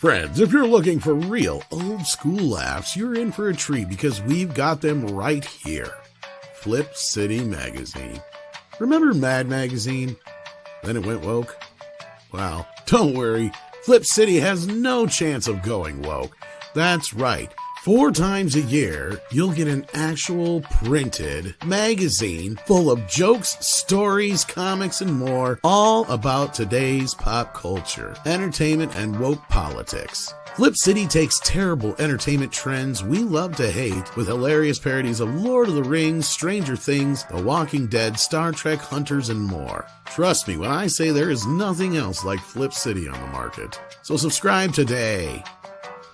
Friends, if you're looking for real old school laughs, you're in for a treat because we've got them right here. Flip City Magazine. Remember MEAD magazine? Then it went woke? Well, don't worry. Flip City has no chance of going woke. That's right. 4 times a year, you'll get an actual printed magazine full of jokes, stories, comics, and more, all about today's pop culture, entertainment, and woke politics. Flip City takes terrible entertainment trends we love to hate with hilarious parodies of Lord of the Rings, Stranger Things, The Walking Dead, Star Trek, Hunters, and more. Trust me when I say there is nothing else like Flip City on the market. So subscribe today.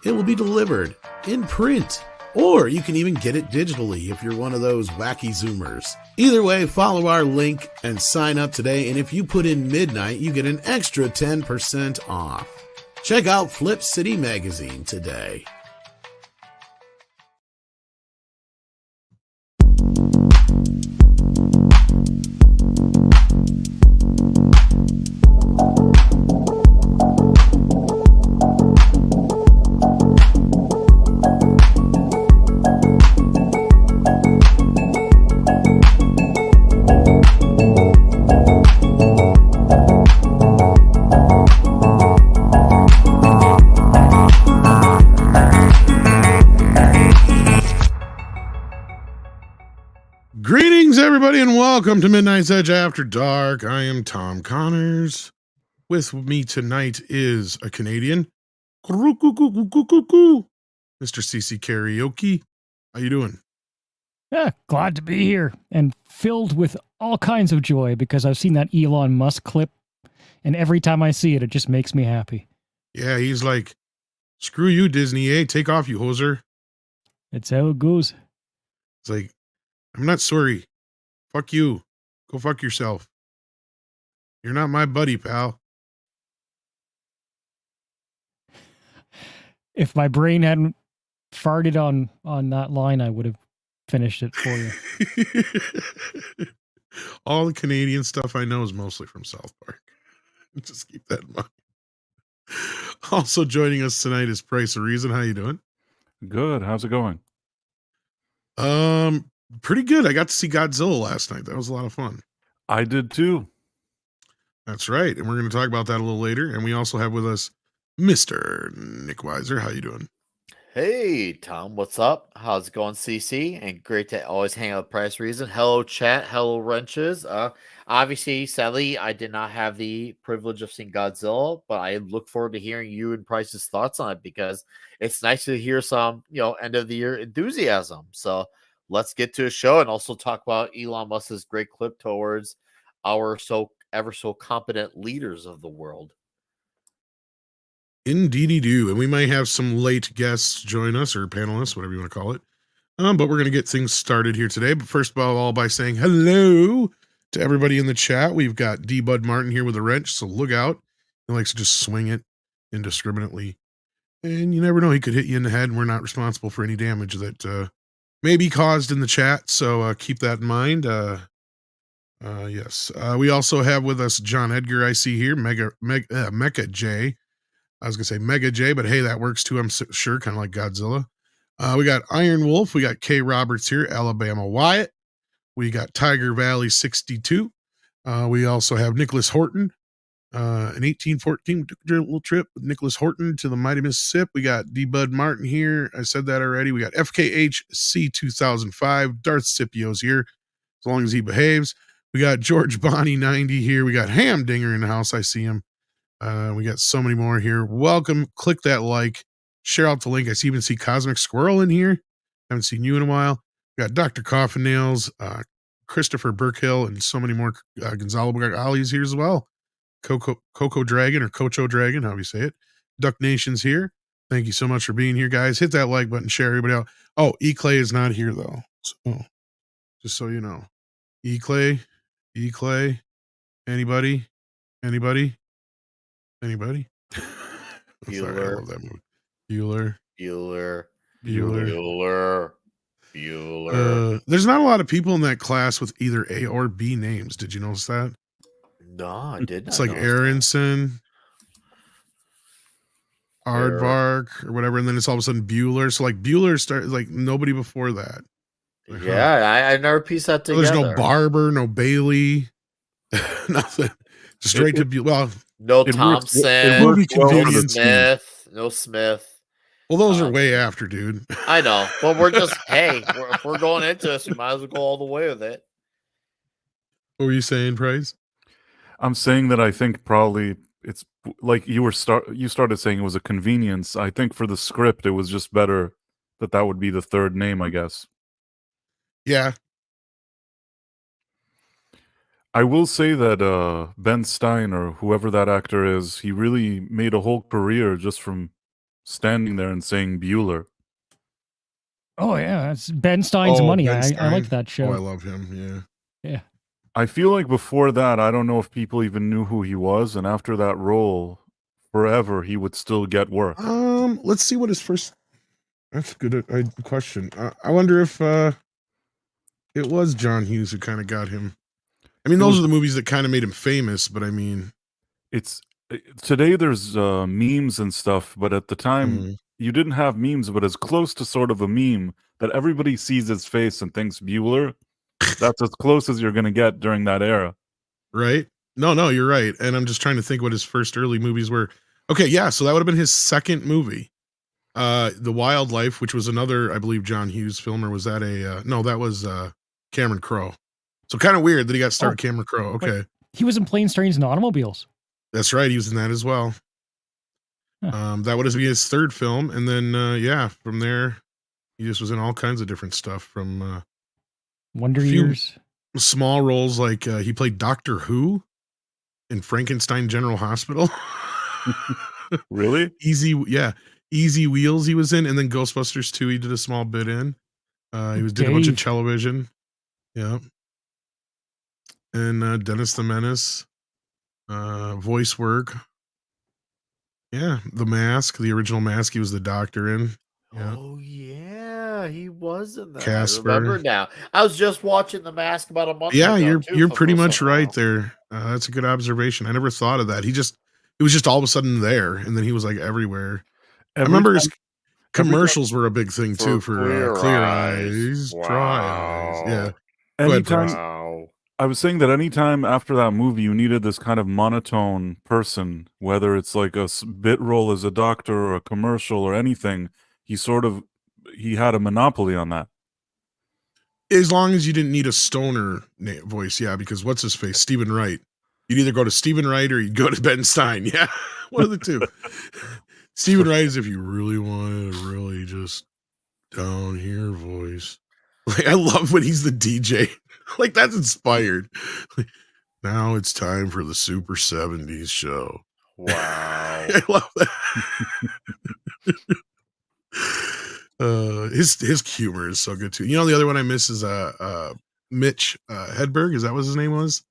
It will be delivered in print, or you can even get it digitally if you're one of those wacky Zoomers. Either way, follow our link and sign up today, and if you put in midnight, you get an extra 10% off. Check out Flip City Magazine today. Greetings, everybody, and welcome to Midnight's Edge After Dark. I am Tom Connors. With me tonight is a Canadian, Mr. CC Karaoke. How you doing? Yeah, glad to be here and filled with all kinds of joy because I've seen that Elon Musk clip, and every time I see it, it just makes me happy. Yeah, he's like, screw you, Disney, eh? Take off, you hoser. That's how it goes. It's like, I'm not sorry. Fuck you. Go fuck yourself. You're not my buddy, pal. If my brain hadn't farted on that line, I would have finished it for you. All the Canadian stuff I know is mostly from South Park. Just keep that in mind. Also joining us tonight is Price of Reason. How you doing? Good. How's it going? Pretty good. I got to see Godzilla last night. That was a lot of fun. I did too. That's right. And we're going to talk about that a little later. And we also have with us Mr. Nick Weiser. How you doing? Hey, Tom, what's up? How's it going, CC? And great to always hang out with Price Reason. Hello, chat. Hello, wrenches. Obviously, sadly, I did not have the privilege of seeing Godzilla, but I look forward to hearing you and Price's thoughts on it because it's nice to hear some, end of the year enthusiasm. So let's get to a show and also talk about Elon Musk's great clip towards our ever so competent leaders of the world. Indeedy do. And we might have some late guests join us, or panelists, whatever you want to call it. But we're going to get things started here today. But first of all, by saying hello to everybody in the chat. We've got D. Bud Martin here with a wrench, so look out. He likes to just swing it indiscriminately. And you never know, he could hit you in the head, and we're not responsible for any damage that may be caused in the chat, so keep that in mind. Yes. We also have with us John Edgar, I see here, Mecha J. I was going to say Mega J, but hey, that works too, I'm sure, kind of like Godzilla. We got Iron Wolf. We got K. Roberts here, Alabama Wyatt. We got Tiger Valley 62. We also have Nicholas Horton. In 1814, took a little trip with Nicholas Horton to the mighty Mississippi. We got D. Bud Martin here. I said that already. We got FKHC 2005. Darth Scipio's here, as long as he behaves. We got George Bonnie 90 here. We got Hamdinger in the house. I see him. We got so many more here. Welcome. Click that like. Share out the link. I even see Cosmic Squirrel in here. Haven't seen you in a while. We got Dr. Coffin Nails, Christopher Burkhill, and so many more. Gonzalo Ali's here as well. Coco Dragon or Cocho Dragon, however you say it. Duck Nation's here. Thank you so much for being here, guys. Hit that like button, share everybody out. Oh, E-Clay is not here, though. So, just so you know. E-Clay, anybody? Anybody? Sorry, I love that movie. Bueller. There's not a lot of people in that class with either A or B names. Did you notice that? No, I didn't. It's like Aronson. Aardvark or whatever, and then it's all of a sudden Bueller. So like Bueller started like nobody before that. Like, huh. Yeah, I never pieced that So there's no together. Barber, no Bailey, nothing. Straight to It, Bueller. Well, No it works. It Thompson, movie works well no for the convenience. scene. Smith, no Smith. Well, those are way after, dude. I know, but we're just if we're going into this, we might as well go all the way with it. What were you saying, Price? I'm saying that I think probably it's like you started saying it was a convenience. I think for the script, it was just better that would be the third name, I guess. Yeah. I will say that Ben Stein or whoever that actor is, he really made a whole career just from standing there and saying Bueller. Oh yeah, that's Ben Stein's Money. Ben I liked Stein. that show. Oh, I love him. Yeah. Yeah. I feel like before that, I don't know if people even knew who he was, and after that role, forever he would still get work. Let's see what his first. That's a good question. I wonder if it was John Hughes who kind of got him. I mean, those are the movies that kind of made him famous. But I mean, it's today there's memes and stuff, but at the time you didn't have memes, but as close to sort of a meme that everybody sees his face and thinks Bueller. That's as close as you're gonna get during that era. Right? No, you're right. And I'm just trying to think what his first early movies were. Okay, yeah, so that would have been his second movie. The Wildlife, which was another, I believe, John Hughes film, or was that no, that was Cameron Crowe. So kind of weird that he got started Cameron Crowe. Okay. He was in Planes, Trains, and Automobiles. That's right, he was in that as well. Huh. That would have been his third film, and then yeah, from there, he just was in all kinds of different stuff from Wonder Years. Small roles like he played Doctor Who in Frankenstein General Hospital. Really? Easy Wheels he was in, and then Ghostbusters 2 he did a small bit in. He did a bunch of television. Yeah. And Dennis the Menace. Voice work. Yeah, The Mask, the original Mask he was the doctor in. Yeah. Oh yeah, he was in that. Casper. I remember now. I was just watching The Mask about a month ago. Yeah, you're too, pretty much right while. there. That's a good observation. I never thought of that. It was just all of a sudden there, and then he was like everywhere. I remember his commercials were a big thing too for Clear Eyes, Dry Eyes. Yeah. Anytime I was saying that anytime after that movie you needed this kind of monotone person, whether it's like a bit role as a doctor or a commercial or anything, he had a monopoly on that. As long as you didn't need a stoner voice, yeah, because what's his face? Stephen Wright. You'd either go to Stephen Wright or you'd go to Ben Stein. Yeah, one of the two. Stephen Wright is if you really wanted a really just down here voice. Like I love when he's the DJ. Like that's inspired. Like, now it's time for the Super 70s show. Wow. I love that. His humor is so good too. You know, the other one I miss is Mitch Hedberg. Is that what his name was?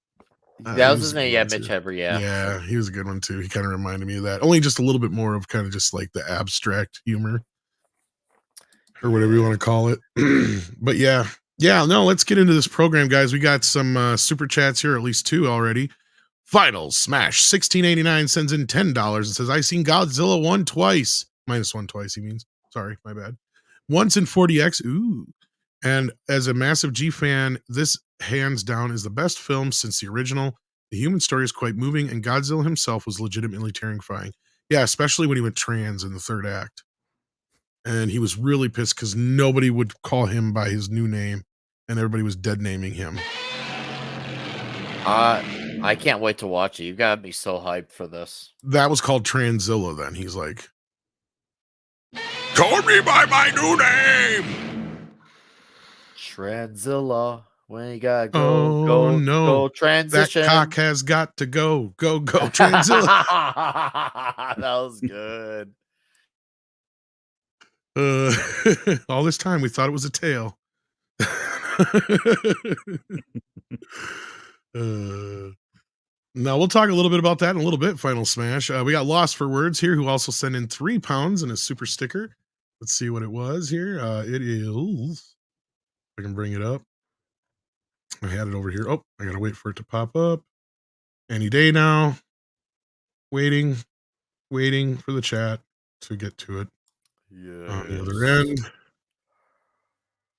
That was his name. Yeah, Mitch Hedberg. Yeah. Yeah, he was a good one too. He kind of reminded me of that. Only just a little bit more of kind of just like the abstract humor or whatever you want to call it. But yeah, no, let's get into this program, guys. We got some super chats here, at least two already. Final Smash 1689 sends in $10 and says, I seen Godzilla 1 twice. -1 twice, he means. Sorry, my bad. Once in 40X. Ooh. And as a massive G fan, this hands down is the best film since the original. The human story is quite moving, and Godzilla himself was legitimately terrifying. Yeah, especially when he went trans in the third act. And he was really pissed because nobody would call him by his new name, and everybody was dead naming him. I can't wait to watch it. You got me so hyped for this. That was called Tranzilla then. He's like, call me by my new name. Tranzilla. When you gotta go transition. That cock has got to go Tranzilla. That was good. All this time we thought it was a tail. Now we'll talk a little bit about that in a little bit. Final Smash. We got Lost for Words here, who also sent in £3 and a super sticker. Let's see what it was here. It is. I can bring it up. I had it over here. Oh, I gotta wait for it to pop up. Any day now. Waiting for the chat. to get to it on the other Yes. end.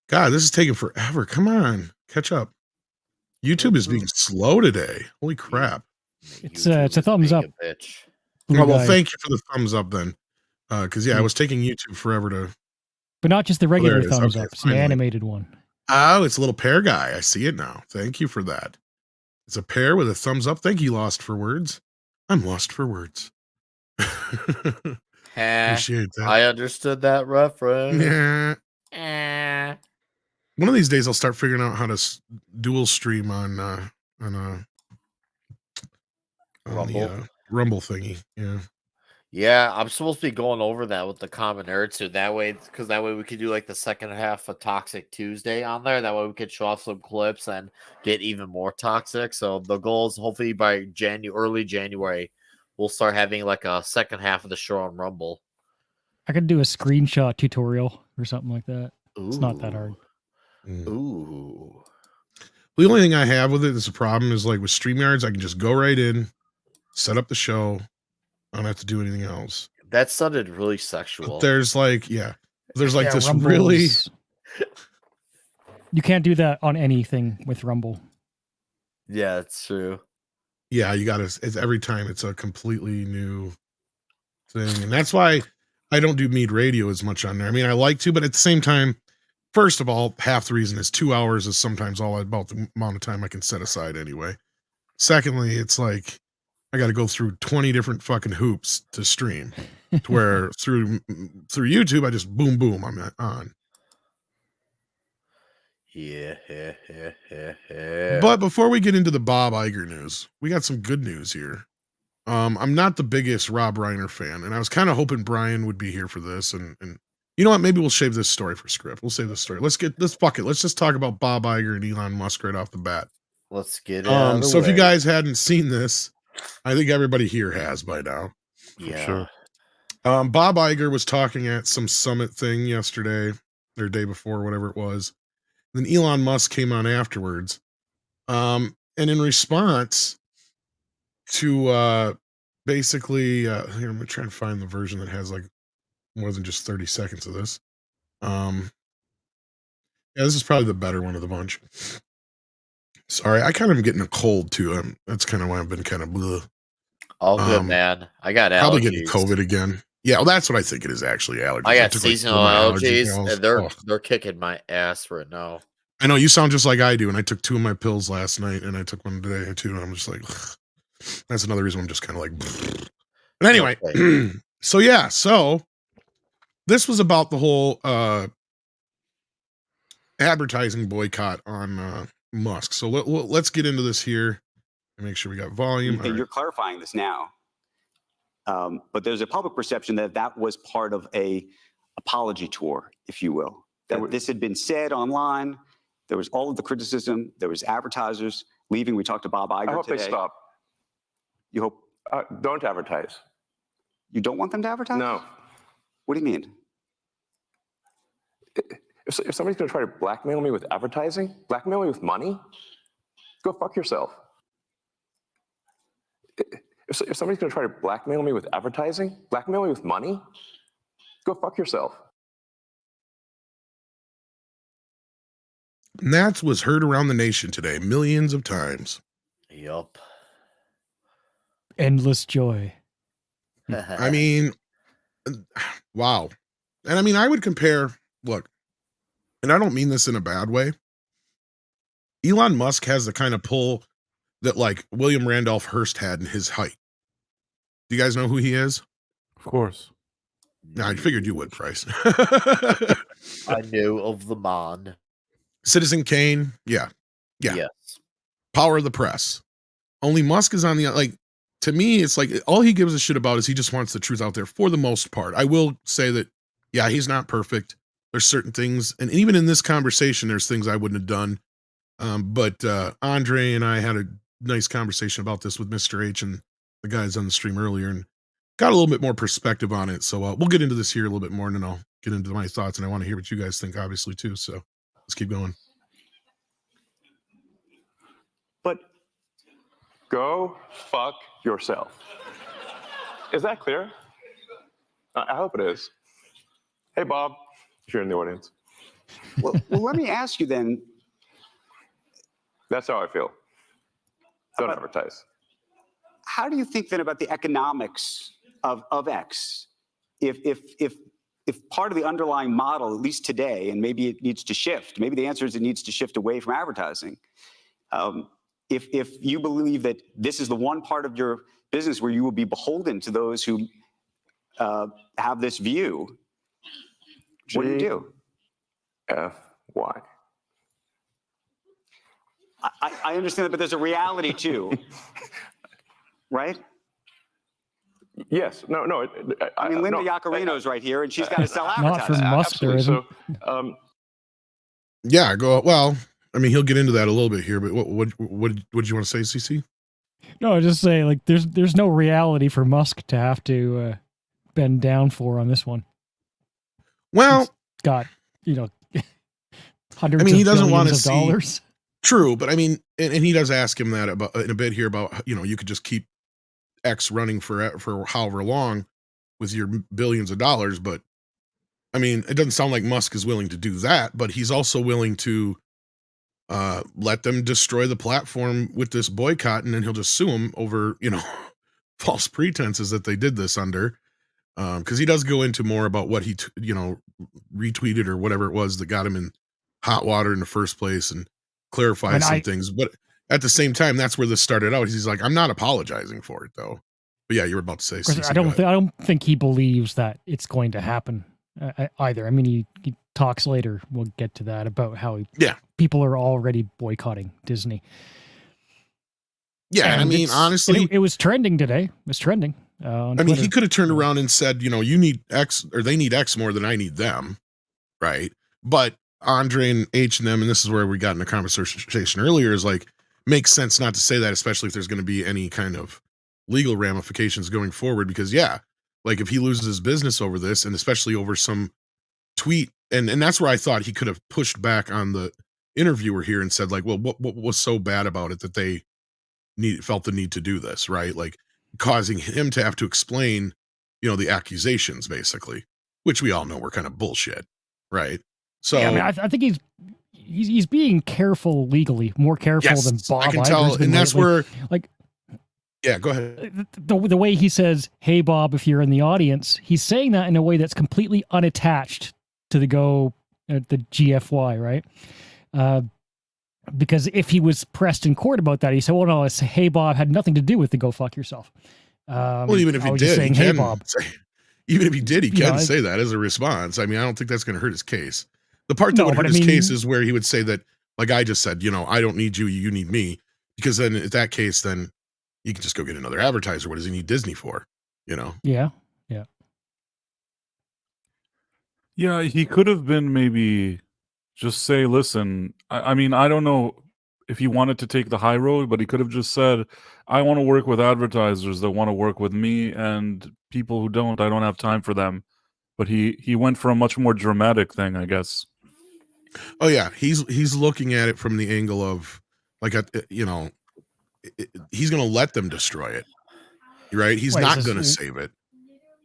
God, this is taking forever. Come on, catch up. YouTube is being slow today. Holy crap. It's a thumbs up. Bitch. Blue Oh, well, guy. thank you for the thumbs up then. Because, yeah, I Mm. was taking YouTube forever to... But not just the there regular it is. thumbs Okay, up. It's an finally. animated one. Oh, it's a little pear guy. I see it now. Thank you for that. It's a pear with a thumbs up. Thank you, Lost for Words. I'm lost for words. Appreciate that. I understood that reference. Yeah. Eh. One of these days, I'll start figuring out how to dual stream on Rumble. the Rumble thingy. Yeah. Yeah, I'm supposed to be going over that with the common nerd so that way, because that way we could do like the second half of Toxic Tuesday on there. That way we could show off some clips and get even more toxic. So the goal is hopefully by early January, we'll start having like a second half of the show on Rumble. I could do a screenshot tutorial or something like that. It's not that hard. Ooh. The only thing I have with it is a problem is like with StreamYards, I can just go right in, set up the show. I don't have to do anything else. That sounded really sexual. But there's like, there's like this Rumble's- really. You can't do that on anything with Rumble. Yeah, it's true. Yeah, you got to. It's every time it's a completely new thing, and that's why I don't do MEAD Radio as much on there. I mean, I like to, but at the same time, first of all, half the reason is 2 hours is sometimes all about the amount of time I can set aside anyway. Secondly, it's like I got to go through 20 different fucking hoops to stream, to where through YouTube I just boom I'm on. Yeah. But before we get into the Bob Iger news, we got some good news here. I'm not the biggest Rob Reiner fan, and I was kind of hoping Brian would be here for this. And you know what? Maybe we'll save this story for script. We'll save this story. Let's fuck it. Let's just talk about Bob Iger and Elon Musk right off the bat. Let's get it. So if you guys hadn't seen this, I think everybody here has by now. For sure. Bob Iger was talking at some summit thing yesterday or day before, whatever it was. Then Elon Musk came on afterwards. And in response to basically here, I'm gonna try and find the version that has like more than just 30 seconds of this. Yeah, this is probably the better one of the bunch. Sorry, I kind of am getting a cold too. That's kind of why I've been kind of bleh. All good, man. I got allergies. Probably getting COVID again. Yeah, well, that's what I think it is actually, allergies. I got took, seasonal allergies, and they're kicking my ass right now. I know you sound just like I do, and I took 2 of my pills last night, and I took one today too, and I'm just like, ugh. That's another reason I'm just kind of like. Bleh. But anyway, okay. So this was about the whole advertising boycott on Musk. So let's get into this here and make sure we got volume. And you're clarifying this now, but there's a public perception that was part of a apology tour, if you will. That this had been said online. There was all of the criticism. There was advertisers leaving. We talked to Bob Iger today. I hope they stop. You hope? Don't advertise. You don't want them to advertise? No. What do you mean? If somebody's going to try to blackmail me with advertising, blackmail me with money, go fuck yourself. If somebody's going to try to blackmail me with advertising, blackmail me with money, go fuck yourself. And that was heard around the nation today, millions of times. Yup. Endless joy. I mean, wow. And I mean, I would compare, look, and I don't mean this in a bad way. Elon Musk has the kind of pull that like William Randolph Hearst had in his height. Do you guys know who he is? Of course. I figured you would, Price. I knew of the man. Citizen Kane. Yeah. Yes. Power of the press. Only Musk is on the, like, to me, it's like all he gives a shit about is he just wants the truth out there for the most part. I will say that, yeah, he's not perfect. There's certain things, and even in this conversation, there's things I wouldn't have done. But Andre and I had a nice conversation about this with Mr. H and the guys on the stream earlier and got a little bit more perspective on it. So we'll get into this here a little bit more, and then I'll get into my thoughts, and I want to hear what you guys think, obviously, too. So let's keep going. But go fuck yourself. Is that clear? I hope it is. Hey, Bob, if you're in the audience. Well, let me ask you then. That's how I feel. Don't But- advertise. How do you think then about the economics of X? If part of the underlying model, at least today, and maybe it needs to shift, maybe the answer is it needs to shift away from advertising. If you believe that this is the one part of your business where you will be beholden to those who have this view, what do you do? GFY. I understand that, but there's a reality too, right? Yes. No. I mean, Linda no, Yaccarino's right here, and she's got to sell Not for advertising. Musk, there Absolutely. isn't. So, Yeah, well, I mean, he'll get into that a little bit here, but what did you want to say, CC? No, I just say like there's no reality for Musk to have to bend down for on this one. Well, He's got hundreds. I mean, he of doesn't want billions to of see dollars. True, but I mean, and he does ask him that about in a bit here about you could just keep X running for however long with your billions of dollars, but I mean, it doesn't sound like Musk is willing to do that, but he's also willing to let them destroy the platform with this boycott, and then he'll just sue them over false pretenses that they did this under. Because he does go into more about what he retweeted or whatever it was that got him in hot water in the first place, and clarify some things. But at the same time, that's where this started out. He's like, I'm not apologizing for it though. But yeah, you were about to say. I don't think he believes that it's going to happen either. I mean, he talks later. We'll get to that about how people are already boycotting Disney. Yeah, and I mean, honestly, it was trending today. It was trending. I mean, he could have turned around and said, you need X, or they need X more than I need them, right? But Andre and H&M, and this is where we got in a conversation earlier, is like, makes sense not to say that, especially if there's going to be any kind of legal ramifications going forward, because like if he loses his business over this, and especially over some tweet, and that's where I thought he could have pushed back on the interviewer here and said like, well, what was so bad about it that they felt the need to do this, right? Like causing him to have to explain, the accusations basically, which we all know were kind of bullshit, right? So yeah, I mean, I think he's being careful legally, more careful than Bob. I can tell, and that's where like. Yeah, go ahead. The way he says, "Hey Bob, if you're in the audience," he's saying that in a way that's completely unattached to the GFY, right? Because if he was pressed in court about that, he said, "Well, no, it's hey Bob had nothing to do with the go fuck yourself." Well, even if he did, saying, hey Bob. Even if he did, he can say that as a response. I mean, I don't think that's going to hurt his case. The part that would hurt his case is where he would say that, like I just said, I don't need you, you need me, because then in that case, then you can just go get another advertiser. What does he need Disney for? Yeah. Yeah, he could have been maybe just say, listen, I mean, I don't know if he wanted to take the high road, but he could have just said, I want to work with advertisers that want to work with me, and people who don't, I don't have time for them. But he went for a much more dramatic thing, I guess. Oh yeah, he's looking at it from the angle of like, he's going to let them destroy it, right? He's not going to save it.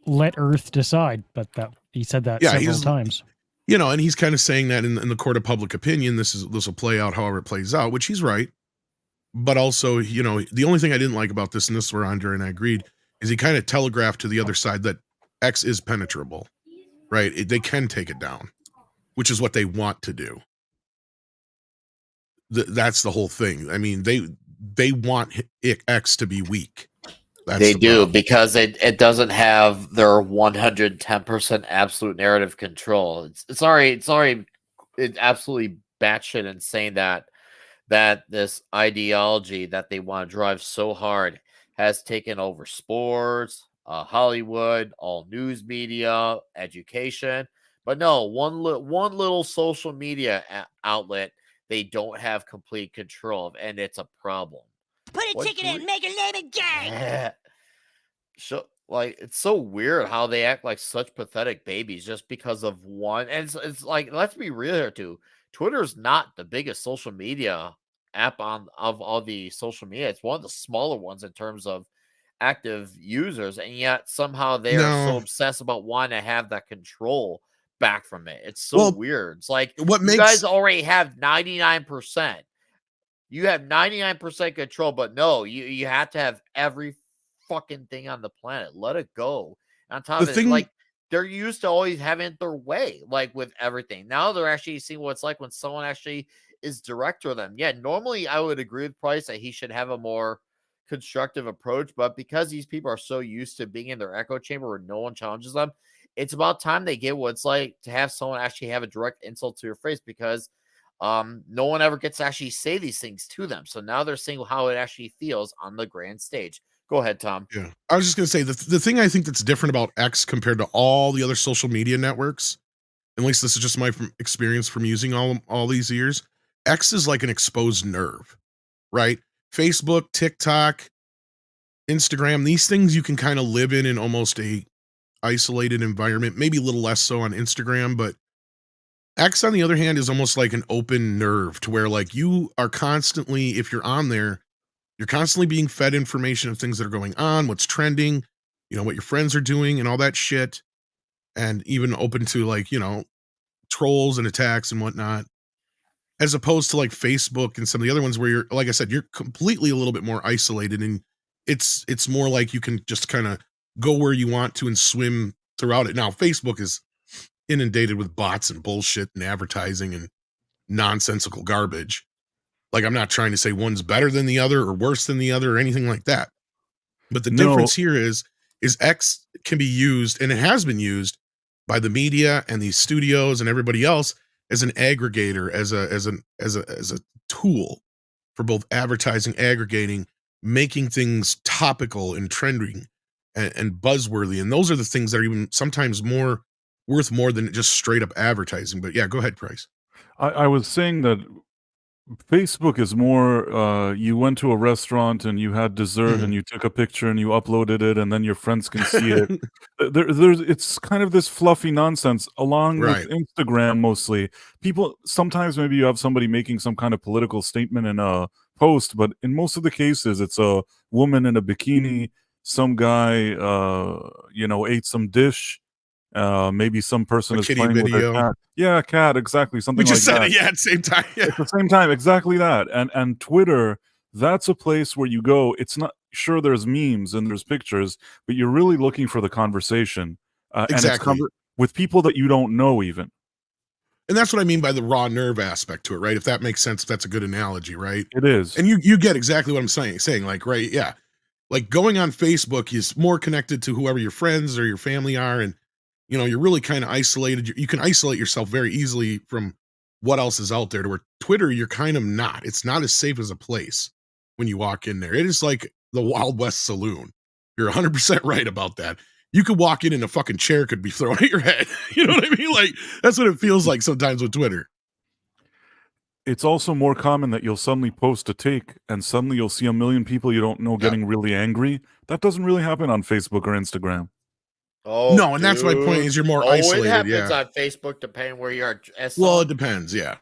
Let Earth decide, but he said that several times. And he's kind of saying that in the court of public opinion, this will play out however it plays out, which he's right. But also, the only thing I didn't like about this, and this is where Andre and I agreed, is he kind of telegraphed to the other side that X is penetrable, right? They can take it down, which is what they want to do. That's the whole thing. I mean, they want X to be weak. They do problem. Because it doesn't have their 110% absolute narrative control. It's already absolutely batshit insane that this ideology that they want to drive so hard has taken over sports, Hollywood, all news media, education. But no, one little social media outlet they don't have complete control of, and it's a problem. Put a ticket in, make a name again. So, like, it's so weird how they act like such pathetic babies just because of one. And it's like, let's be real here too. Twitter's not the biggest social media app of all the social media. It's one of the smaller ones in terms of active users, and yet somehow they are so No. obsessed about wanting to have that control back from it. It's so Well, weird. It's like what you makes guys already have 99%. You have 99% control, but no, you have to have every fucking thing on the planet. Let it go. On top the of it, thing like they're used to always having it their way, like with everything. Now they're actually seeing what it's like when someone actually is direct to them. Yeah, normally I would agree with Price that he should have a more constructive approach, but because these people are so used to being in their echo chamber where no one challenges them, it's about time they get what it's like to have someone actually have a direct insult to your face, because no one ever gets to actually say these things to them. So now they're seeing how it actually feels on the grand stage. Go ahead, Tom. Yeah. I was just going to say the thing I think that's different about X compared to all the other social media networks, at least this is just my experience from using all these years, X is like an exposed nerve, right? Facebook, TikTok, Instagram, these things you can kind of live in almost a isolated environment, maybe a little less so on Instagram, but X on the other hand is almost like an open nerve to where like you are constantly, if you're on there, you're constantly being fed information of things that are going on, what's trending, what your friends are doing and all that shit. And even open to like, trolls and attacks and whatnot, as opposed to like Facebook and some of the other ones where you're, like I said, you're completely a little bit more isolated, and it's more like you can just kind of go where you want to and swim throughout it. Now, Facebook is inundated with bots and bullshit and advertising and nonsensical garbage. Like, I'm not trying to say one's better than the other or worse than the other or anything like that. But the difference here is X can be used, and it has been used by the media and these studios and everybody else as an aggregator, as a tool for both advertising, aggregating, making things topical and trending and buzzworthy. And those are the things that are even sometimes worth more than just straight up advertising. But yeah, go ahead, Price. I was saying that Facebook is more, you went to a restaurant and you had dessert and you took a picture and you uploaded it and then your friends can see it. It's kind of this fluffy nonsense along Right. with Instagram mostly. People, sometimes maybe you have somebody making some kind of political statement in a post, but in most of the cases, it's a woman in a bikini, some guy, ate some dish. Maybe some person is playing with their cat. Yeah, cat, exactly, something We just like said that. it, yeah, at the same time. Yeah. At the same time, exactly that. And Twitter, that's a place where you go. It's not sure there's memes and there's pictures, but you're really looking for the conversation. Exactly. And it's with people that you don't know even. And that's what I mean by the raw nerve aspect to it, right? If that makes sense, if that's a good analogy, right? It is. And you get exactly what I'm saying, like, right, yeah. Like going on Facebook is more connected to whoever your friends or your family are, and you're really kind of isolated. You can isolate yourself very easily from what else is out there, to where Twitter, you're kind of not. It's not as safe as a place when you walk in there. It is like the Wild West saloon. You're 100% right about that. You could walk in and a fucking chair could be thrown at your head. You know what I mean? Like, that's what it feels like sometimes with Twitter. It's also more common that you'll suddenly post a take and suddenly you'll see a million people you don't know getting really angry. That doesn't really happen on Facebook or Instagram. Oh, no, and that's my point, is you're more isolated. It happens yeah. on Facebook, depending where you are. Well, it depends, yeah.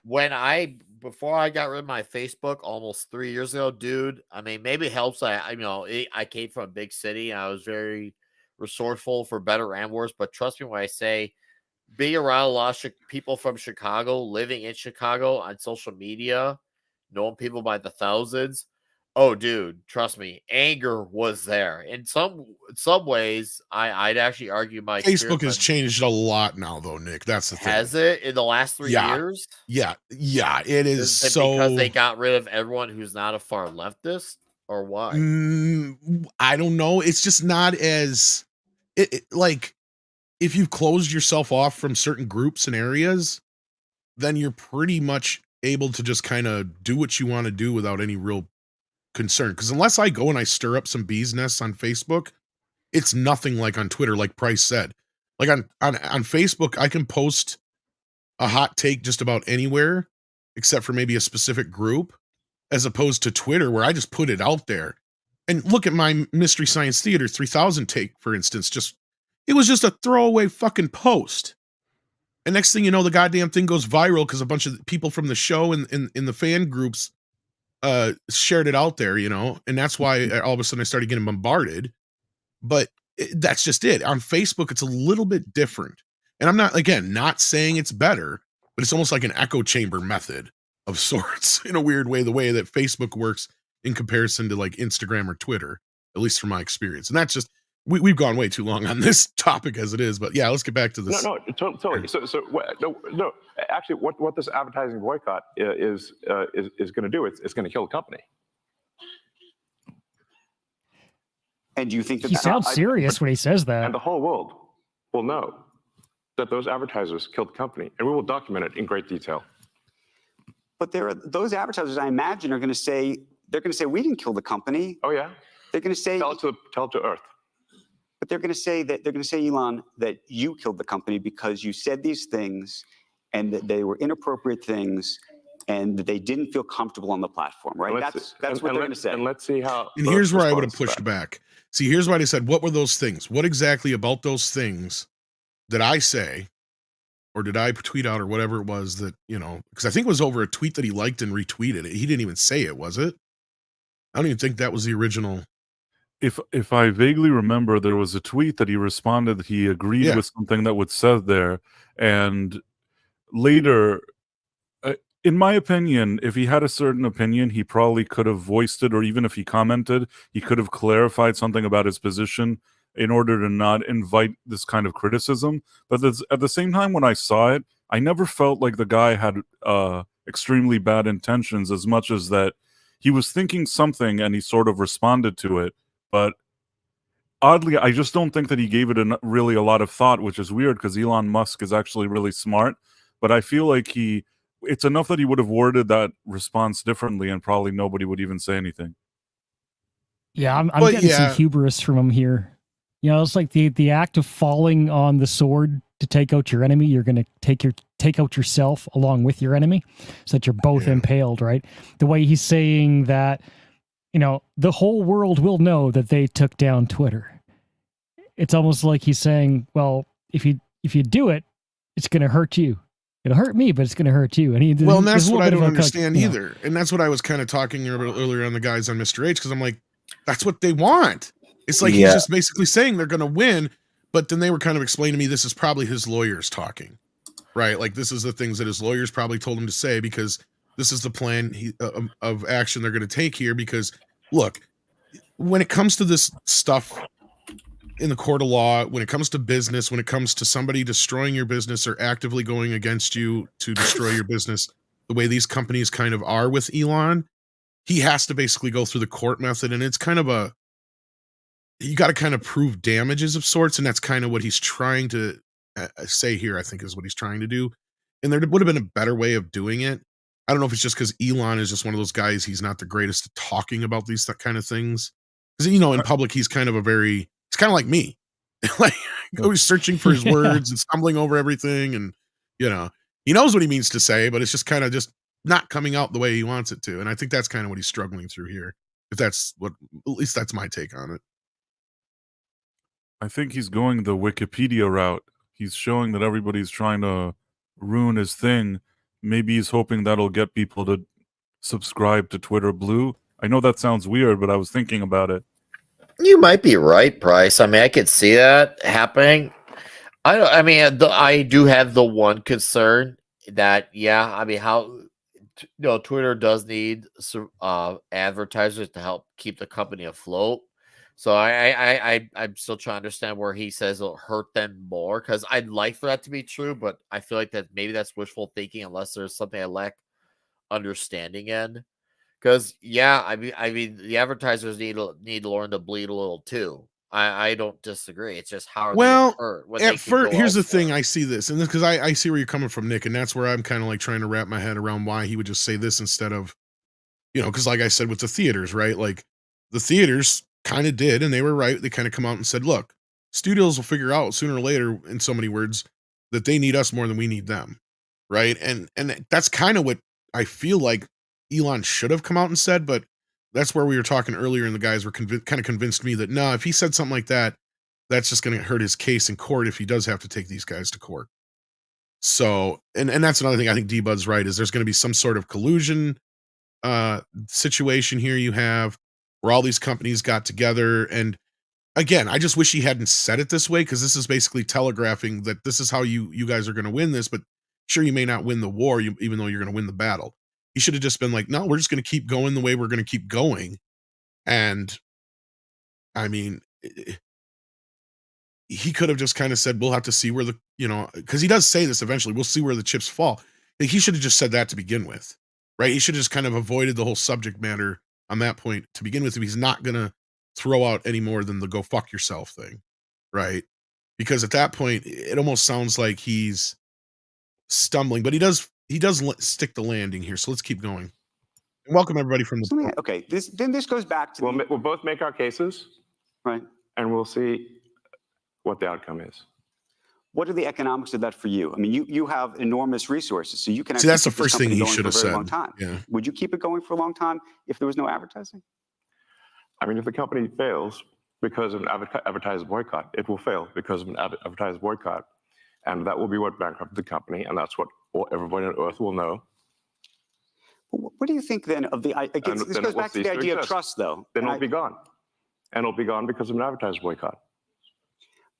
Before I got rid of my Facebook almost 3 years ago, dude, I mean, maybe it helps. I came from a big city and I was very resourceful for better and worse. But trust me when I say, being around a lot of people from Chicago, living in Chicago on social media, knowing people by the thousands. Oh, dude, trust me, anger was there. In some ways, I'd actually argue my Facebook has changed a lot now, though, Nick. That's the thing. Has it in the last 3 years? Yeah, it is. Is it because they got rid of everyone who's not a far leftist, or why? I don't know. It's just not as like, if you've closed yourself off from certain groups and areas, then you're pretty much able to just kind of do what you want to do without any real concern. Because unless I go and I stir up some bees nests on Facebook, it's nothing like on Twitter, like Price said. Like on Facebook, I can post a hot take just about anywhere, except for maybe a specific group, as opposed to Twitter, where I just put it out there. And look at my Mystery Science Theater 3000 take, for instance. It was just a throwaway fucking post. And next thing you know, the goddamn thing goes viral because a bunch of people from the show and in the fan groups shared it out there, and that's why all of a sudden I started getting bombarded. But that's just it. On Facebook, it's a little bit different. And I'm not, again, not saying it's better, but it's almost like an echo chamber method of sorts in a weird way, the way that Facebook works in comparison to like Instagram or Twitter, at least from my experience. And that's just, we've gone way too long on this topic as it is. But yeah, let's get back to this. No, totally. No. Actually, what this advertising boycott is going to do, it's going to kill the company. And do you think that He sounds serious when he says that. And the whole world will know that those advertisers killed the company, and we will document it in great detail. But those advertisers, I imagine, are going to say, we didn't kill the company. Oh yeah. They're going to say, tell it to Earth. But they're going to say, Elon, that you killed the company because you said these things, and that they were inappropriate things, and that they didn't feel comfortable on the platform, right? That's what they're going to say. And let's see how. And here's where I would have pushed back. See, here's why they said, what were those things? What exactly about those things did I say, or did I tweet out, or whatever it was that, because I think it was over a tweet that he liked and retweeted it. He didn't even say it, was it? I don't even think that was the original. If I vaguely remember, there was a tweet that he responded that he agreed with something that was said there. And later, in my opinion, if he had a certain opinion, he probably could have voiced it, or even if he commented, he could have clarified something about his position in order to not invite this kind of criticism. But at the same time, when I saw it, I never felt like the guy had extremely bad intentions, as much as that he was thinking something and he sort of responded to it. But oddly, I just don't think that he gave it really a lot of thought, which is weird because Elon Musk is actually really smart. But I feel like it's enough that he would have worded that response differently and probably nobody would even say anything. Yeah, I'm getting some hubris from him here. It's like the act of falling on the sword to take out your enemy. You're going to take out yourself along with your enemy, so that you're both impaled, right? The way he's saying that, the whole world will know that they took down Twitter. It's almost like he's saying, well, if you do it, it's going to hurt you. It'll hurt me, but it's going to hurt you. And and that's what I don't understand either. And that's what I was kind of talking about earlier on the guys on Mr. H, because I'm like, that's what they want. It's like he's just basically saying they're going to win, but then they were kind of explaining to me this is probably his lawyers talking, right? Like this is the things that his lawyers probably told him to say, because this is the plan of action they're going to take here. Because look, when it comes to this stuff in the court of law, when it comes to business, when it comes to somebody destroying your business or actively going against you to destroy your business, the way these companies kind of are with Elon, he has to basically go through the court method. And it's kind of you got to kind of prove damages of sorts. And that's kind of what he's trying to say here, I think is what he's trying to do. And there would have been a better way of doing it. I don't know if it's just because Elon is just one of those guys. He's not the greatest at talking about these kind of things. Because, in public, he's kind of it's kind of like me, like always searching for his words and stumbling over everything. And, he knows what he means to say, but it's just kind of just not coming out the way he wants it to. And I think that's kind of what he's struggling through here. At least that's my take on it. I think he's going the Wikipedia route. He's showing that everybody's trying to ruin his thing. Maybe he's hoping that'll get people to subscribe to Twitter Blue. I know that sounds weird, but I was thinking about it. You might be right, Bryce. I mean, I could see that happening. I do have the one concern that, how Twitter does need advertisers to help keep the company afloat. So I'm still trying to understand where he says it'll hurt them more, because I'd like for that to be true, but I feel like that maybe that's wishful thinking unless there's something I lack understanding in. Because the advertisers need to learn to bleed a little too. I don't disagree. It's just how they hurt. At first, here's the thing. I see this, and this because I see where you're coming from, Nick, and that's where I'm kind of like trying to wrap my head around why he would just say this instead of, because like I said with the theaters, right? Like the theaters kind of did, and they were right. They kind of come out and said, look, studios will figure out sooner or later, in so many words, that they need us more than we need them, right? And that's kind of what I feel like Elon should have come out and said, but that's where we were talking earlier, and the guys were kind of convinced me that no, if he said something like that, that's just going to hurt his case in court if he does have to take these guys to court. So, and that's another thing I think D-Bud's right, is there's going to be some sort of collusion situation here you have where all these companies got together, and again, I just wish he hadn't said it this way, because this is basically telegraphing that this is how you guys are going to win this, but sure, you may not win the war, even though you're going to win the battle. He should have just been like, no, we're just going to keep going the way we're going to keep going. And I mean, he could have just kind of said, we'll have to see where the, because he does say this eventually, we'll see where the chips fall. He should have just said that to begin with, right? He should have just kind of avoided the whole subject matter on that point to begin with, if he's not going to throw out any more than the go fuck yourself thing, right? Because at that point, it almost sounds like he's stumbling, but he does stick the landing here. So let's keep going. And welcome everybody from the okay. This goes back to we'll both make our cases, right, and we'll see what the outcome is. What are the economics of that for you? I mean, you have enormous resources, so you can see. That's the first thing he should have said. Long time. Yeah. Would you keep it going for a long time if there was no advertising? I mean, if the company fails because of an advertised boycott, it will fail because of an advertised boycott, and that will be what bankrupted the company, and that's what everybody on Earth will know. What do you think then of the? This goes back to the idea of trust, though. Then it'll be gone, and it'll be gone because of an advertised boycott.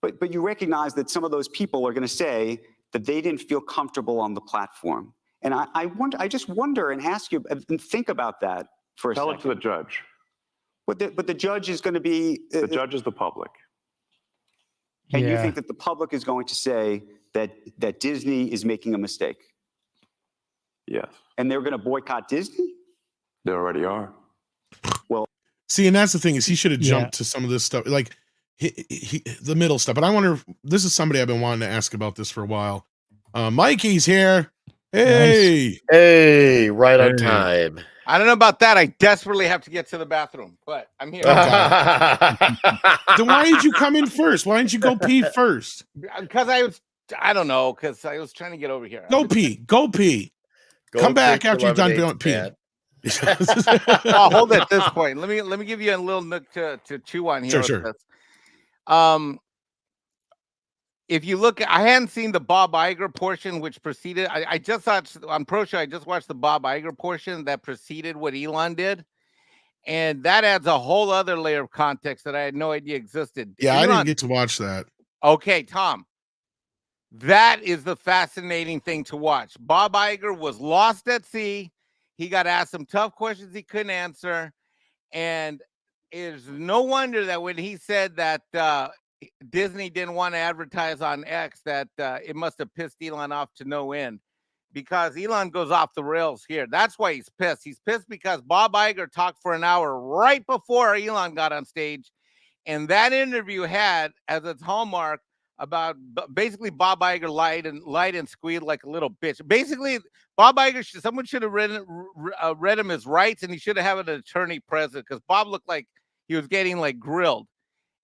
But you recognize that some of those people are going to say that they didn't feel comfortable on the platform, and I just wonder and ask you and think about that for a second. Tell it to the judge. But the judge is going to be the judge is the public, and you think that the public is going to say that Disney is making a mistake? Yes. And they're going to boycott Disney? They already are. Well, see, and that's the thing, is he should have jumped to some of this stuff, like the middle stuff. But I wonder if this is somebody I've been wanting to ask about this for a while. Mikey's here. Hey, nice. Hey, right on time. I don't know about that. I desperately have to get to the bathroom, but I'm here. Then why did you come in first? Why didn't you go pee first? Because I don't know, because I was trying to get over here. Go pee. Come back after you're done peeing. Hold it at this point. Let me give you a little nook to chew on here. Sure. If you look, I hadn't seen the Bob Iger portion, which preceded. I just thought on Pro Show, I just watched the Bob Iger portion that preceded what Elon did, and that adds a whole other layer of context that I had no idea existed. Yeah, Elon, I didn't get to watch that. Okay, Tom. That is the fascinating thing to watch. Bob Iger was lost at sea. He got asked some tough questions he couldn't answer. And it's no wonder that when he said that Disney didn't want to advertise on X, that it must have pissed Elon off to no end, because Elon goes off the rails here. That's why he's pissed. He's pissed because Bob Iger talked for an hour right before Elon got on stage. And that interview had as its hallmark about basically Bob Iger lied and squealed like a little bitch. Basically, Bob Iger, someone should have read him his rights, and he should have had an attorney present, because Bob looked like he was getting like grilled,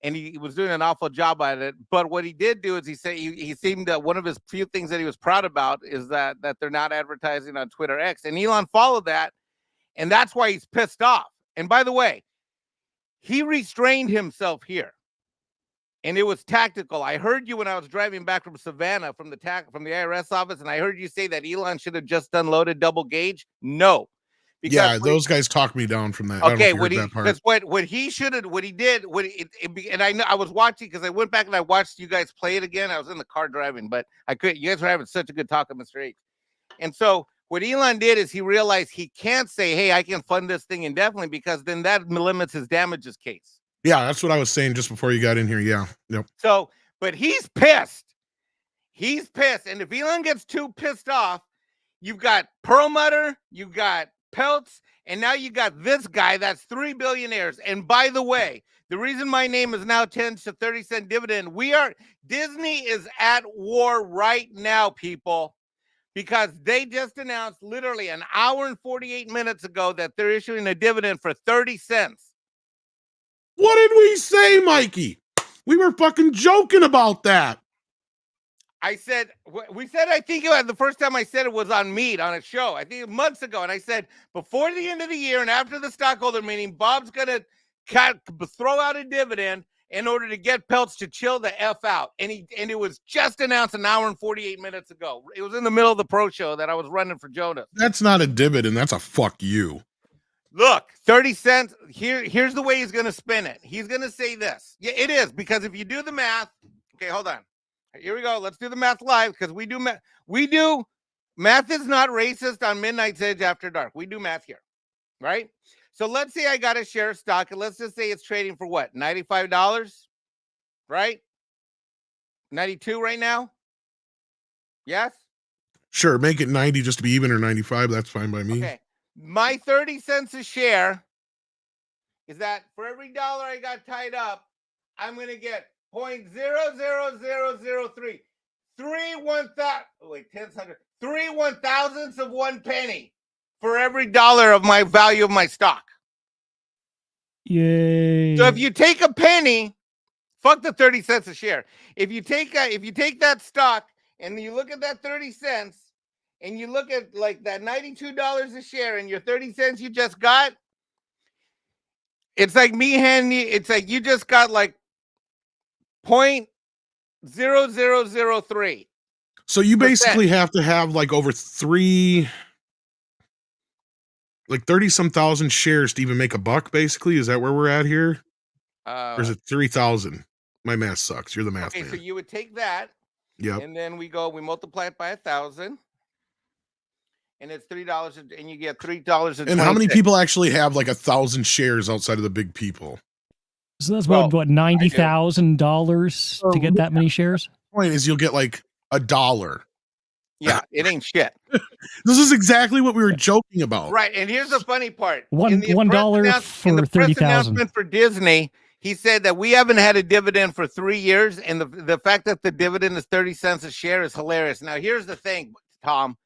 and he was doing an awful job at it. But what he did do is he said he seemed that one of his few things that he was proud about is that they're not advertising on Twitter X, and Elon followed that, and that's why he's pissed off. And by the way, he restrained himself here. And it was tactical. I heard you when I was driving back from Savannah from the IRS office, and I heard you say that Elon should have just unloaded double gauge. No, because those guys talked me down from that. Okay, what he did, and I know I was watching because I went back and I watched you guys play it again. I was in the car driving, but I couldn't. You guys were having such a good talk on Mr. H. And so what Elon did is he realized he can't say, "Hey, I can fund this thing indefinitely," because then that limits his damages case. Yeah, that's what I was saying just before you got in here. Yeah. Yep. So, but he's pissed. He's pissed. And if Elon gets too pissed off, you've got Perlmutter, you've got Peltz, and now you got this guy that's 3 billionaires. And by the way, the reason my name is now 10 to 30 cent dividend, Disney is at war right now, people, because they just announced literally an hour and 48 minutes ago that they're issuing a dividend for 30 cents. What did we say, Mikey? We were fucking joking about that. I said, I think the first time I said it was on MEAD on a show, I think months ago. And I said, before the end of the year and after the stockholder meeting, Bob's going to throw out a dividend in order to get Peltz to chill the F out. And it was just announced an hour and 48 minutes ago. It was in the middle of the Pro Show that I was running for Jonas. That's not a dividend. That's a fuck you. Look, 30 cents. Here's the way he's going to spin it. He's going to say this. Yeah, it is, because if you do the math, okay, hold on. Here we go. Let's do the math live, because we do math. Math is not racist on Midnight's Edge After Dark. We do math here, right? So let's say I got a share of stock, and let's just say it's trading for what? $95, right? 92 right now? Yes? Sure, make it 90 just to be even, or 95. That's fine by me. Okay. My 30 cents a share is that for every dollar I got tied up, I'm going to get 0.00003. 3 1,000ths of 1 penny for every dollar of my value of my stock. Yay. So if you take a penny, fuck the 30 cents a share. If you take that stock and you look at that 30 cents and you look at like that $92 a share and your 30 cents you just got, it's like me handing you, it's like you just got like 0.0003. So you basically have to have like over 30 some thousand shares to even make a buck, basically. Is that where we're at here? Or is it 3,000? My math sucks. You're the math man. So you would take that, Yep. and then we multiply it by 1,000, and it's $3, and you get $3. And how many people actually have like 1,000 shares outside of the big people? So that's what $90,000 to get that many shares? Point is, you'll get like $1. Yeah, it ain't shit. This is exactly what we were joking about. Right, and here's the funny part. $1 for 30,000 for Disney. He said that we haven't had a dividend for 3 years, and the fact that the dividend is 30 cents a share is hilarious. Now, here's the thing, Tom.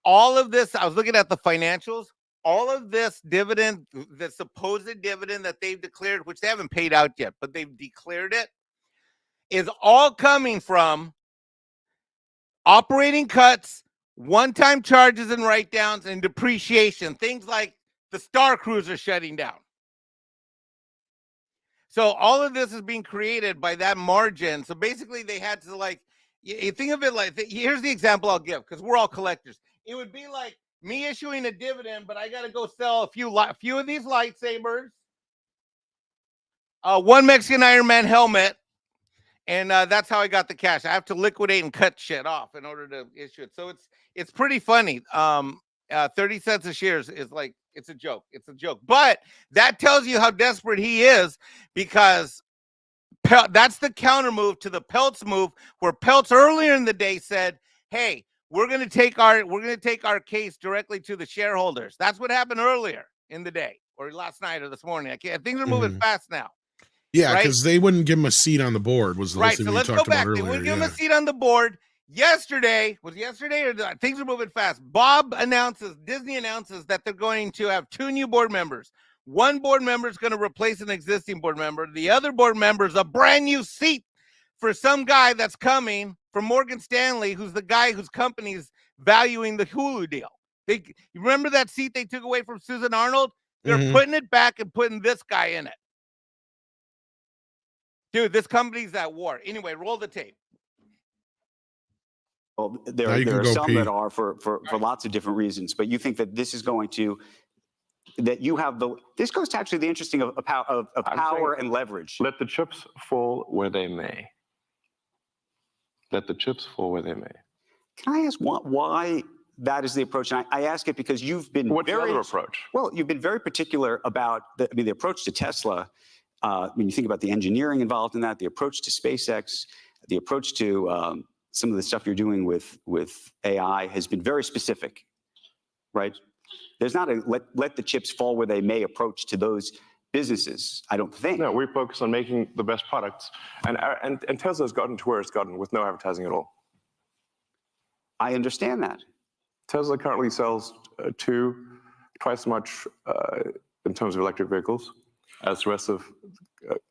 All of this, I was looking at the financials. All of this dividend, the supposed dividend that they've declared, which they haven't paid out yet, but they've declared it, is all coming from operating cuts, one-time charges and write-downs, and depreciation. Things like the Star Cruiser shutting down. So all of this is being created by that margin. So basically they had to, like, you think of it like, here's the example I'll give, because we're all collectors. It would be like me issuing a dividend, but I got to go sell a few of these lightsabers, one Mexican Iron Man helmet, and that's how I got the cash. I have to liquidate and cut shit off in order to issue it. So it's pretty funny. 30 cents a share is like, it's a joke. It's a joke. But that tells you how desperate he is, because that's the counter move to the Peltz move, where Peltz earlier in the day said, hey, we're going to take our case directly to the shareholders. That's what happened earlier in the day, or last night or this morning. Things are moving fast now. Yeah, because they wouldn't give him a seat on the board. Was the right. thing So we let's talked go back. about They earlier. wouldn't give him a seat on the board. Yesterday, or things are moving fast. Disney announces that they're going to have 2 new board members. One board member is going to replace an existing board member. The other board member is a brand new seat for some guy that's coming from Morgan Stanley, who's the guy whose company's valuing the Hulu deal. You remember that seat they took away from Susan Arnold? They're putting it back and putting this guy in it. Dude, this company's at war. Anyway, roll the tape. Well, there are some that are for lots of different reasons, but you think that this is going to, this goes to actually the interesting of power and leverage. Let the chips fall where they may. Let the chips fall where they may. Can I ask why that is the approach? And I ask it because you've been What's the other approach? Well, you've been very particular about the approach to Tesla. When you think about the engineering involved in that, the approach to SpaceX, the approach to some of the stuff you're doing with AI has been very specific, right? There's not a let the chips fall where they may approach to those businesses, I don't think. No, we focus on making the best products. And Tesla's gotten to where it's gotten with no advertising at all. I understand that. Tesla currently sells twice as much in terms of electric vehicles as the rest of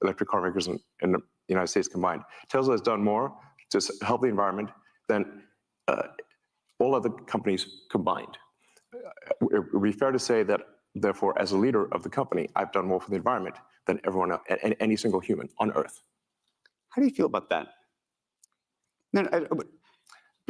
electric car makers in the United States combined. Tesla has done more to help the environment than all other companies combined. It would be fair to say that, therefore, as a leader of the company, I've done more for the environment than everyone else, and any single human on Earth. How do you feel about that? No,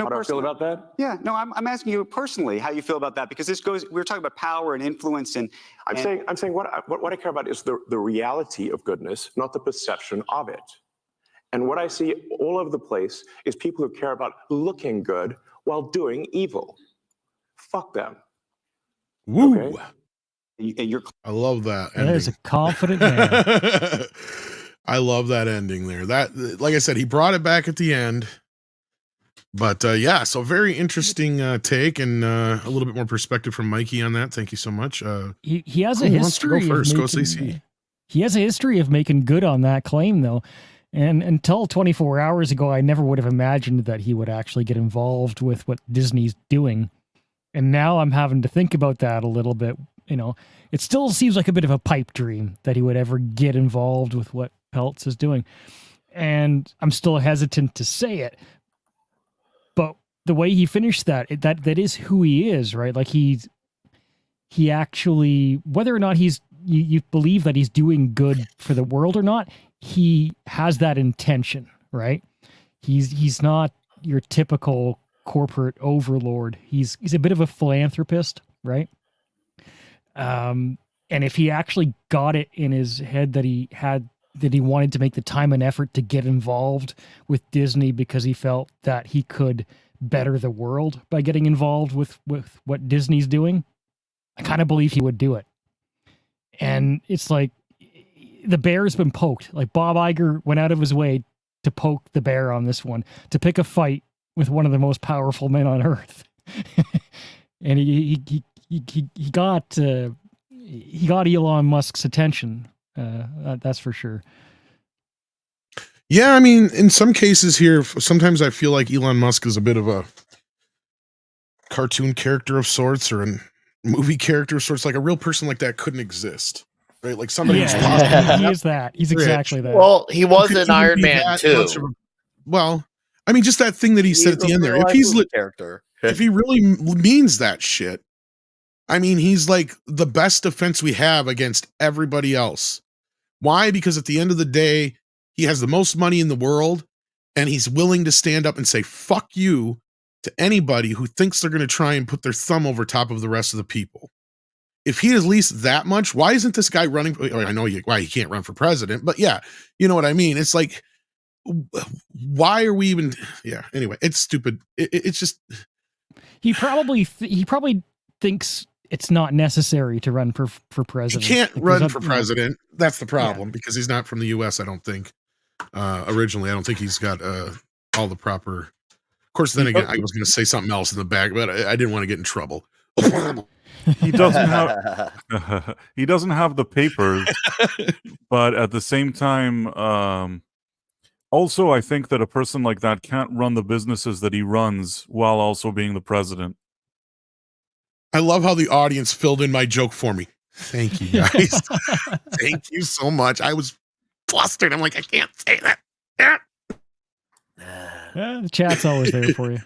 How do I feel personally. about that? Yeah, no, I'm asking you personally how you feel about that, because we're talking about power and influence, and I'm saying what I care about is the reality of goodness, not the perception of it. And what I see all over the place is people who care about looking good while doing evil. Fuck them. Woo! Okay. and you're I love that That is a ending. confident man. I love that ending there. That, like I said, he brought it back at the end. But yeah, so very interesting take, and a little bit more perspective from Mikey on that. Thank you so much. He has a who wants to go history of first? Go making. CC. He has a history of making good on that claim, though. And until 24 hours ago, I never would have imagined that he would actually get involved with what Disney's doing. And now I'm having to think about that a little bit. You know, it still seems like a bit of a pipe dream that he would ever get involved with what Peltz is doing. And I'm still hesitant to say it. But the way he finished that is who he is, right? Like he actually, whether or not you believe that he's doing good for the world or not, he has that intention, right? He's not your typical corporate overlord. He's a bit of a philanthropist, right? And if he actually got it in his head that he wanted to make the time and effort to get involved with Disney because he felt that he could better the world by getting involved with what Disney's doing, I kind of believe he would do it. And it's like the bear's been poked. Like Bob Iger went out of his way to poke the bear on this one, to pick a fight with one of the most powerful men on earth. And he got Elon Musk's attention. That's for sure. Yeah, I mean, in some cases here, sometimes I feel like Elon Musk is a bit of a cartoon character of sorts, or a movie character of sorts. Like a real person like that couldn't exist, right? Like somebody who's possible. He is that. He's exactly that. Well, he was Who could an even Iron be Man that too. much of a- well, I mean, just that thing that he said at the end there. If he's character, if he really means that shit, I mean, he's like the best defense we have against everybody else. Why? Because at the end of the day, he has the most money in the world, and he's willing to stand up and say, fuck you to anybody who thinks they're going to try and put their thumb over top of the rest of the people. If he is at least that much, why isn't this guy running? I know why he can't run for president, but yeah, you know what I mean? It's like, why are we even, yeah, anyway, it's stupid. It's just. He probably thinks it's not necessary to run for president. He can't run for president. That's the problem, because he's not from the U.S., I don't think. Originally, I don't think he's got all the proper. Of course, then again, I was going to say something else in the back, but I didn't want to get in trouble. He doesn't have he doesn't have the papers, but at the same time, also I think that a person like that can't run the businesses that he runs while also being the president. I love how the audience filled in my joke for me. Thank you, guys. Thank you so much. I was flustered. I'm like, I can't say that. The chat's always there for you.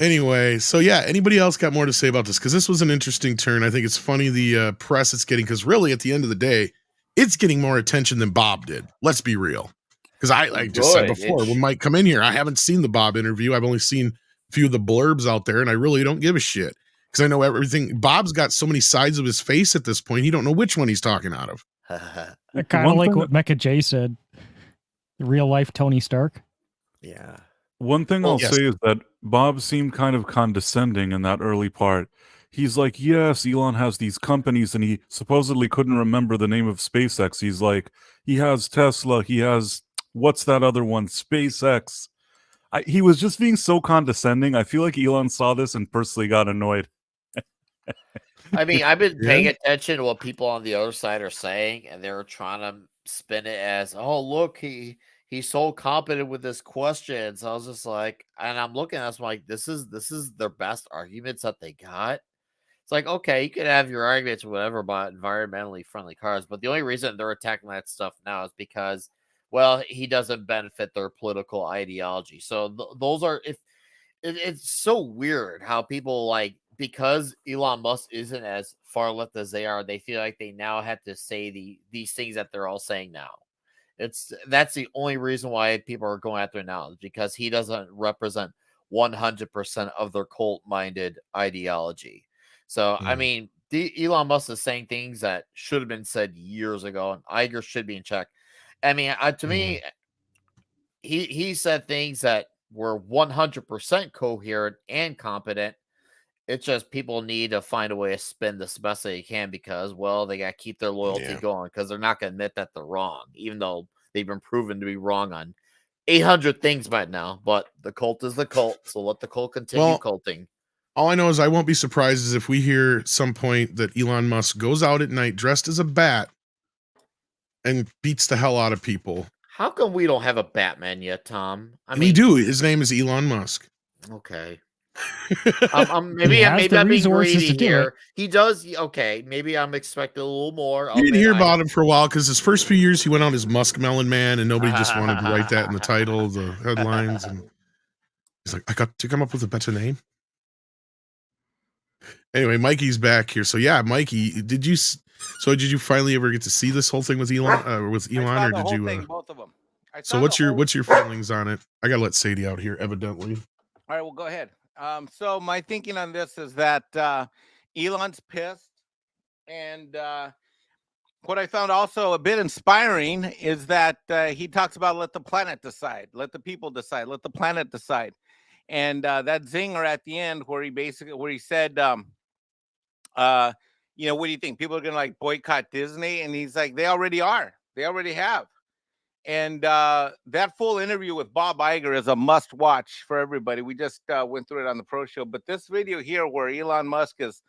Anyway, so yeah, anybody else got more to say about this? Because this was an interesting turn. I think it's funny the press it's getting, because really at the end of the day, it's getting more attention than Bob did. Let's be real. Because I just said before, when Mike come in here, I haven't seen the Bob interview. I've only seen a few of the blurbs out there, and I really don't give a shit. Because I know everything. Bob's got so many sides of his face at this point, he don't know which one he's talking out of. Kind of like what Mecha J said. The real life Tony Stark. Yeah. One thing I'll say is that Bob seemed kind of condescending in that early part. He's like, yes, Elon has these companies, and he supposedly couldn't remember the name of SpaceX. He's like, he has Tesla, he has, what's that other one? SpaceX. He was just being so condescending. I feel like Elon saw this and personally got annoyed. I mean, I've been paying attention to what people on the other side are saying, and they're trying to spin it as, oh, look, he's so competent with his questions. I was just like, and I'm looking at us like, this is their best arguments that they got. It's like, okay, you can have your arguments or whatever about environmentally friendly cars, but the only reason they're attacking that stuff now is because, well, he doesn't benefit their political ideology. So those are, it's so weird how people, like, because Elon Musk isn't as far left as they are, they feel like they now have to say these things that they're all saying now. That's the only reason why people are going after it now, is because he doesn't represent 100% of their cult-minded ideology. So, I mean, Elon Musk is saying things that should have been said years ago, and Iger should be in check. I mean, to me, he said things that were 100% coherent and competent. It's just people need to find a way to spin this best they can, because, well, they got to keep their loyalty going, because they're not going to admit that they're wrong, even though they've been proven to be wrong on 800 things by now. But the cult is the cult, so let the cult continue culting. All I know is I won't be surprised is if we hear at some point that Elon Musk goes out at night dressed as a bat and beats the hell out of people. How come we don't have a Batman yet, Tom? We do. His name is Elon Musk. Okay. Maybe I'm being greedy here. He does. Okay, maybe I'm expecting a little more. You didn't hear about him for a while because his first few years he went on as Muskmelon Man, and nobody just wanted to write that in the title, the headlines. And he's like, I got to come up with a better name. Anyway, Mikey's back here. So yeah, Mikey, did you finally ever get to see this whole thing with Elon, or did you? Both of them. So what's your feelings on it? I gotta let Sadie out here, evidently. All right, well, go ahead. So my thinking on this is that Elon's pissed, and what I found also a bit inspiring is that he talks about let the planet decide, let the people decide, let the planet decide, and that zinger at the end where he said, what do you think? People are gonna like boycott Disney, and he's like, they already are, they already have. And that full interview with Bob Iger is a must watch for everybody. We just went through it on the Pro Show. But this video here where Elon Musk is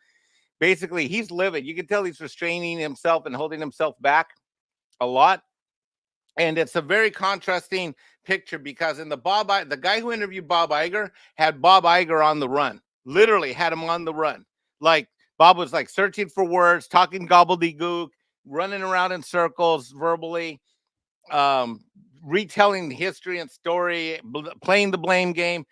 basically, he's livid. You can tell he's restraining himself and holding himself back a lot. And it's a very contrasting picture because in the guy who interviewed Bob Iger had Bob Iger on the run, literally had him on the run. Like Bob was like searching for words, talking gobbledygook, running around in circles verbally. Retelling the history and story, playing the blame game.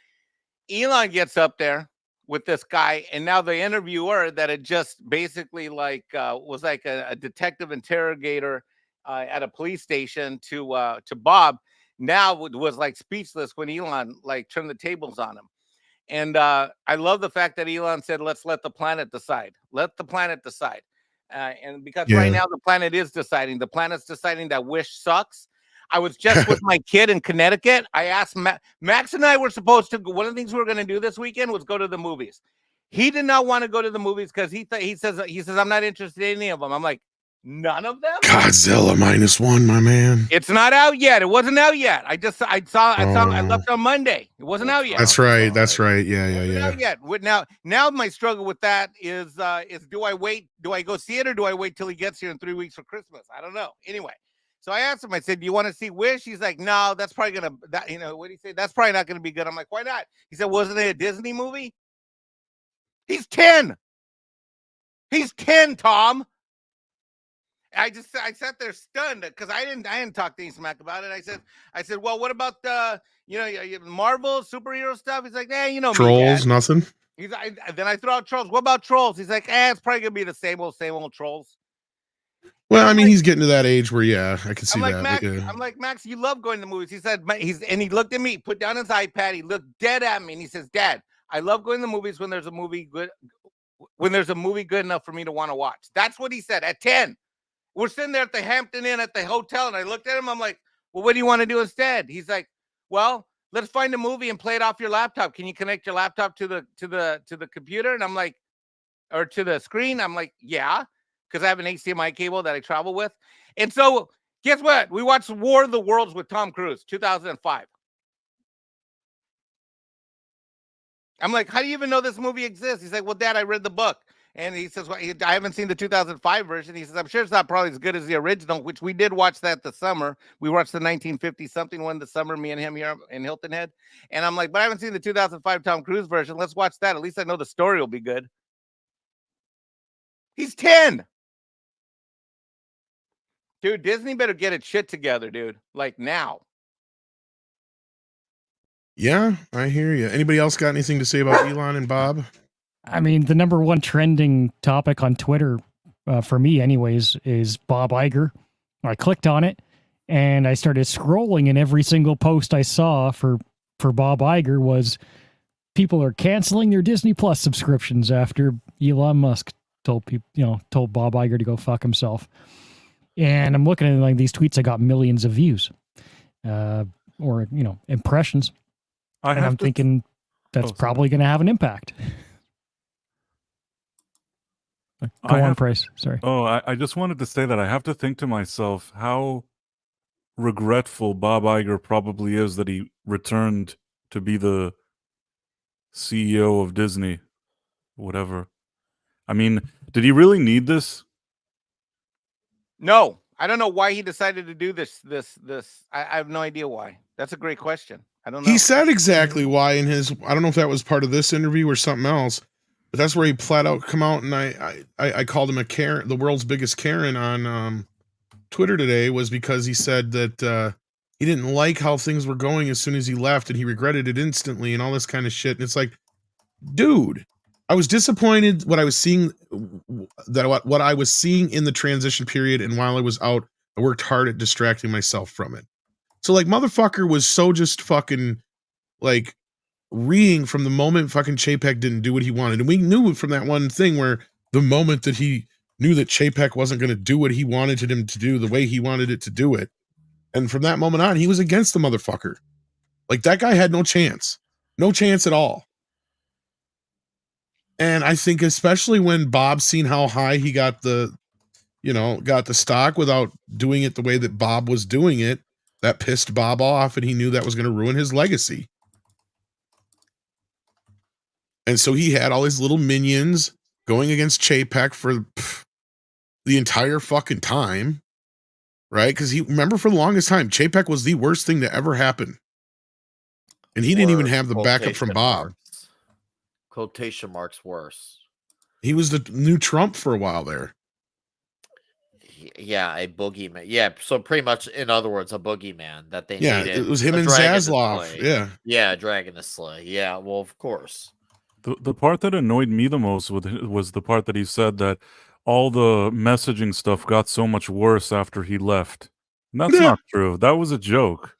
Elon gets up there with this guy, and now the interviewer that had just basically was like a detective interrogator at a police station to Bob, now was like speechless when Elon like turned the tables on him. And I love the fact that Elon said, let's let the planet decide. Let the planet decide. And because right now the planet is deciding. The planet's deciding that Wish sucks. I was just with my kid in Connecticut. I asked Max and I were supposed to go. One of the things we were going to do this weekend was go to the movies. He did not want to go to the movies because he says I'm not interested in any of them. I'm like, none of them? Godzilla -1, my man. It's not out yet. It wasn't out yet. I left on Monday. It wasn't out yet. That's right. That's right. Yeah. Not yet. Now my struggle with that is do I wait? Do I go see it, or do I wait till he gets here in 3 weeks for Christmas? I don't know. Anyway, so I asked him. I said, "Do you want to see Wish?" He's like, "No, that's probably gonna what do you say? That's probably not gonna be good." I'm like, "Why not?" He said, "Wasn't it a Disney movie?" He's 10. He's 10, Tom. I sat there stunned because I didn't talk to any smack about it. I said, well, what about the Marvel superhero stuff? He's like, Trolls, nothing. Then I throw out Trolls. What about Trolls? He's like, it's probably gonna be the same old Trolls. Well, I mean, he's getting to that age where I can see that. Max, I'm like, Max, you love going to movies. He said, and he looked at me, put down his iPad, he looked dead at me, and he says, Dad, I love going to movies when there's a movie good enough for me to want to watch. That's what he said at 10. We're sitting there at the Hampton Inn at the hotel, and I looked at him. I'm like, well, what do you want to do instead? He's like, well, let's find a movie and play it off your laptop. Can you connect your laptop to the computer? And I'm like, or to the screen? I'm like, yeah, because I have an HDMI cable that I travel with. And so guess what? We watched War of the Worlds with Tom Cruise, 2005. I'm like, how do you even know this movie exists? He's like, well, Dad, I read the book. And he says, well, I haven't seen the 2005 version. He says, I'm sure it's not probably as good as the original, which we did watch that the summer. We watched the 1950-something one the summer, me and him here in Hilton Head. And I'm like, but I haven't seen the 2005 Tom Cruise version. Let's watch that. At least I know the story will be good. He's 10. Dude, Disney better get its shit together, dude. Like now. Yeah, I hear you. Anybody else got anything to say about Elon and Bob? I mean, the number one trending topic on Twitter, for me anyways, is Bob Iger. I clicked on it, And I started scrolling, and every single post I saw for Bob Iger was people are canceling their Disney Plus subscriptions after Elon Musk told Bob Iger to go fuck himself. And I'm looking at like these tweets, I got millions of views, or impressions, and I'm thinking that's probably going to have an impact. Go on, Price. Sorry. I just wanted to say that I have to think to myself how regretful Bob Iger probably is that he returned to be the CEO of Disney, whatever. I mean, did he really need this? No, I don't know why he decided to do this. I have no idea why. That's a great question. I don't know. He said exactly why in his. I don't know if that was part of this interview or something else, but that's where he flat out come out, and I called him a Karen, the world's biggest Karen on Twitter today, was because he said that he didn't like how things were going as soon as he left, and he regretted it instantly, and all this kind of shit. And it's like, dude, I was disappointed what I was seeing, what I was seeing in the transition period, and while I was out, I worked hard at distracting myself from it. So like, motherfucker was so just fucking like reeing from the moment fucking Chapek didn't do what he wanted, and we knew from that one thing where the moment that he knew that Chapek wasn't going to do what he wanted him to do the way he wanted it to do it, and from that moment on, he was against the motherfucker. Like, that guy had no chance at all. And I think especially when Bob seen how high he got the stock without doing it the way that Bob was doing it, that pissed Bob off, and he knew that was going to ruin his legacy. And so he had all his little minions going against Chapek for the entire fucking time, right? Because remember, for the longest time, Chapek was the worst thing to ever happen. And he didn't even have the backup from Bob. Quotation marks worse. He was the new Trump for a while there. Yeah, a boogeyman. Yeah, so pretty much, in other words, a boogeyman that they needed. It was him and Zaslav. Yeah, dragging the sleigh. Yeah, well, of course. The part that annoyed me the most was the part that he said that all the messaging stuff got so much worse after he left. And that's not true. That was a joke.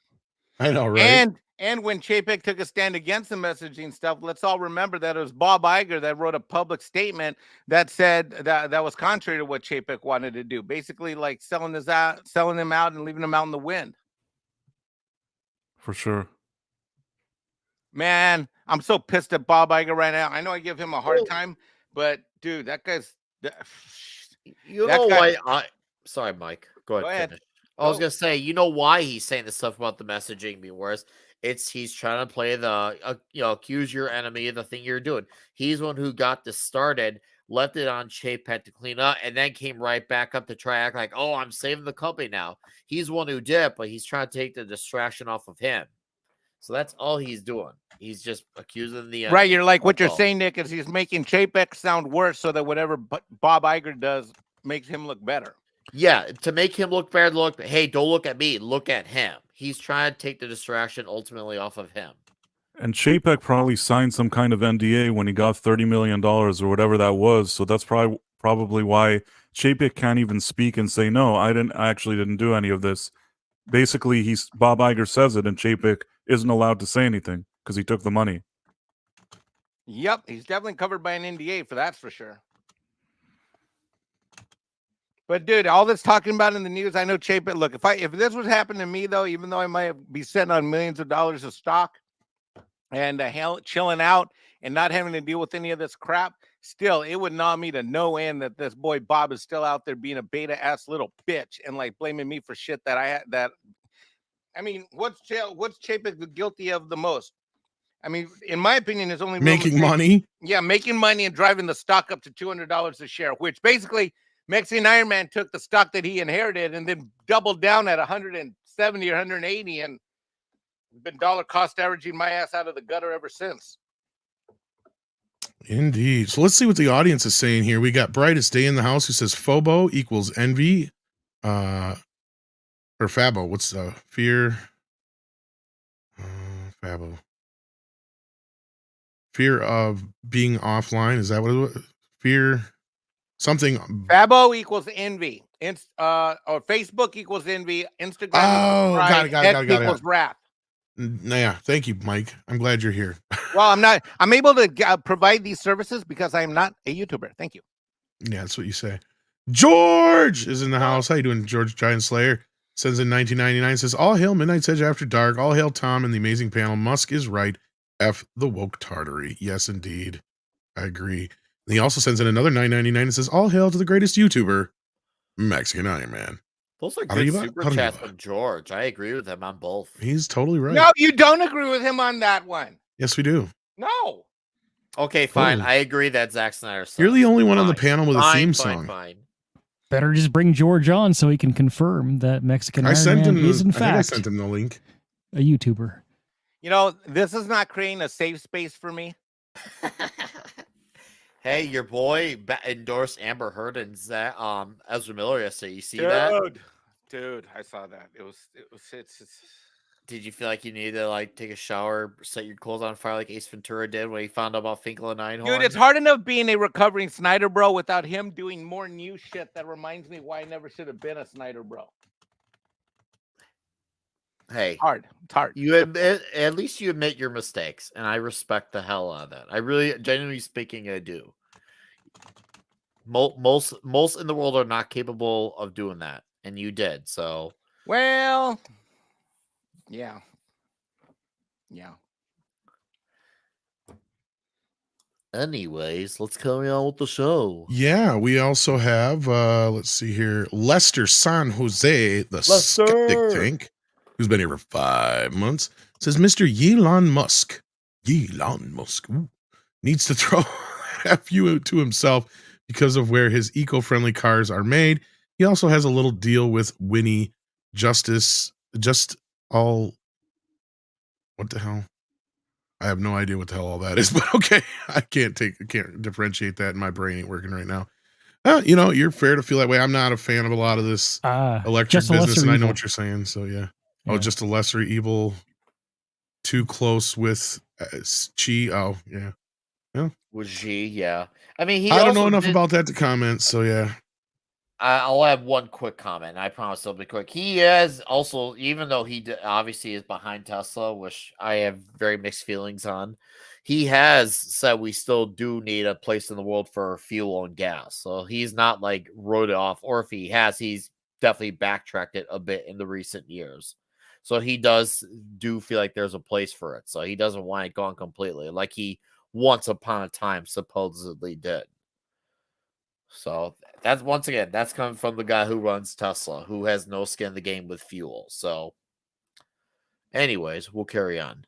I know, right? And when Chapek took a stand against the messaging stuff, let's all remember that it was Bob Iger that wrote a public statement that said that was contrary to what Chapek wanted to do. Basically, like selling him out and leaving him out in the wind. For sure. Man, I'm so pissed at Bob Iger right now. I know I give him a hard time, but dude, that guy's. Sorry, Mike. Go ahead. Finish. I was gonna say, you know why he's saying this stuff about the messaging being worse? He's trying to play the accuse your enemy of the thing you're doing. He's one who got this started, left it on Chapek to clean up, and then came right back up to try act like, oh, I'm saving the company now. He's one who did it, but he's trying to take the distraction off of him. So that's all he's doing. He's just accusing the enemy. Right. You're like, what you're saying, Nick, is he's making Chapek sound worse so that whatever Bob Iger does makes him look better. Yeah, to make him look better, hey, don't look at me, look at him. He's trying to take the distraction ultimately off of him. And Chapek probably signed some kind of NDA when he got $30 million or whatever that was. So that's probably why Chapek can't even speak and say, no, I actually didn't do any of this. Basically, Bob Iger says it, and Chapek isn't allowed to say anything because he took the money. Yep, he's definitely covered by an NDA for that's for sure. But dude, all this talking about in the news, I know Chapek. Look, if this was happening to me though, even though I might be sitting on millions of dollars of stock and chilling out and not having to deal with any of this crap, still it would gnaw me to no end that this boy Bob is still out there being a beta ass little bitch and like blaming me for shit that I mean, what's Chapek guilty of the most? I mean, in my opinion, is only making money. Yeah, making money and driving the stock up to $200 a share, which basically Mexican Iron Man took the stock that he inherited and then doubled down at 170 or 180 and been dollar cost averaging my ass out of the gutter ever since. Indeed. So let's see what the audience is saying here. We got Brightest Day in the house who says Phobo equals envy. Or Fabo. What's fear? Fabo. Fear of being offline. Is that what it was? Fear something. Fabo equals envy. or Facebook equals envy, Instagram Oh, equals got it, pride, X equals wrath. Yeah, thank you, Mike. I'm glad you're here. Well, I'm able to provide these services because I am not a YouTuber. Thank you. Yeah, that's what you say. George is in the house. How you doing, George Giant Slayer? Sends in 1999, says, all hail Midnight's Edge After Dark. All hail Tom and the amazing panel. Musk is right. F the woke tartary. Yes, indeed. I agree. And he also sends in another 9.99 and says, all hail to the greatest YouTuber, Mexican Iron Man. Those are good super chats from George. I agree with him on both. He's totally right. No, you don't agree with him on that one. Yes, we do. No. Okay, fine. I agree that Zack Snyder sucks. You're the only one on the panel with a theme song. Fine. Better just bring George on so he can confirm that Mexican Iron Man is in fact I sent him the link. A YouTuber. You know, this is not creating a safe space for me. Hey, your boy endorsed Amber Heard and Ezra Miller yesterday. You see that? Dude, I saw that. It's Did you feel like you needed to like take a shower, set your clothes on fire like Ace Ventura did when he found out about Finkel and Einhorn? Dude, it's hard enough being a recovering Snyder bro without him doing more new shit that reminds me why I never should have been a Snyder bro. Hey, it's hard. You admit, at least you admit your mistakes, and I respect the hell out of that. I really, genuinely speaking, I do. Most in the world are not capable of doing that, and you did. So, well, yeah. Anyways, let's carry on with the show. Yeah, we also have, let's see here, Lester San Jose, the Skeptic Tank, who's been here for 5 months, says Mr. Elon Musk needs to throw a few to himself because of where his eco-friendly cars are made. He also has a little deal with Winnie Justice, what the hell? I have no idea what the hell all that is, but okay. I can't differentiate that. My brain ain't working right now. You know, you're fair to feel that way. I'm not a fan of a lot of this electric business, and I know what you're saying. So yeah. Oh, just a lesser evil, too close with Chi. Oh yeah. With G, yeah. I mean, I don't know enough about that to comment. So yeah. I'll have one quick comment. I promise it'll be quick. He is also, even though he obviously is behind Tesla, which I have very mixed feelings on, he has said we still do need a place in the world for fuel and gas. So he's not like wrote it off, or if he has, he's definitely backtracked it a bit in the recent years. So he do feel like there's a place for it. So he doesn't want it gone completely, like he once upon a time supposedly did. So that's, once again, that's coming from the guy who runs Tesla, who has no skin in the game with fuel. So anyways, we'll carry on.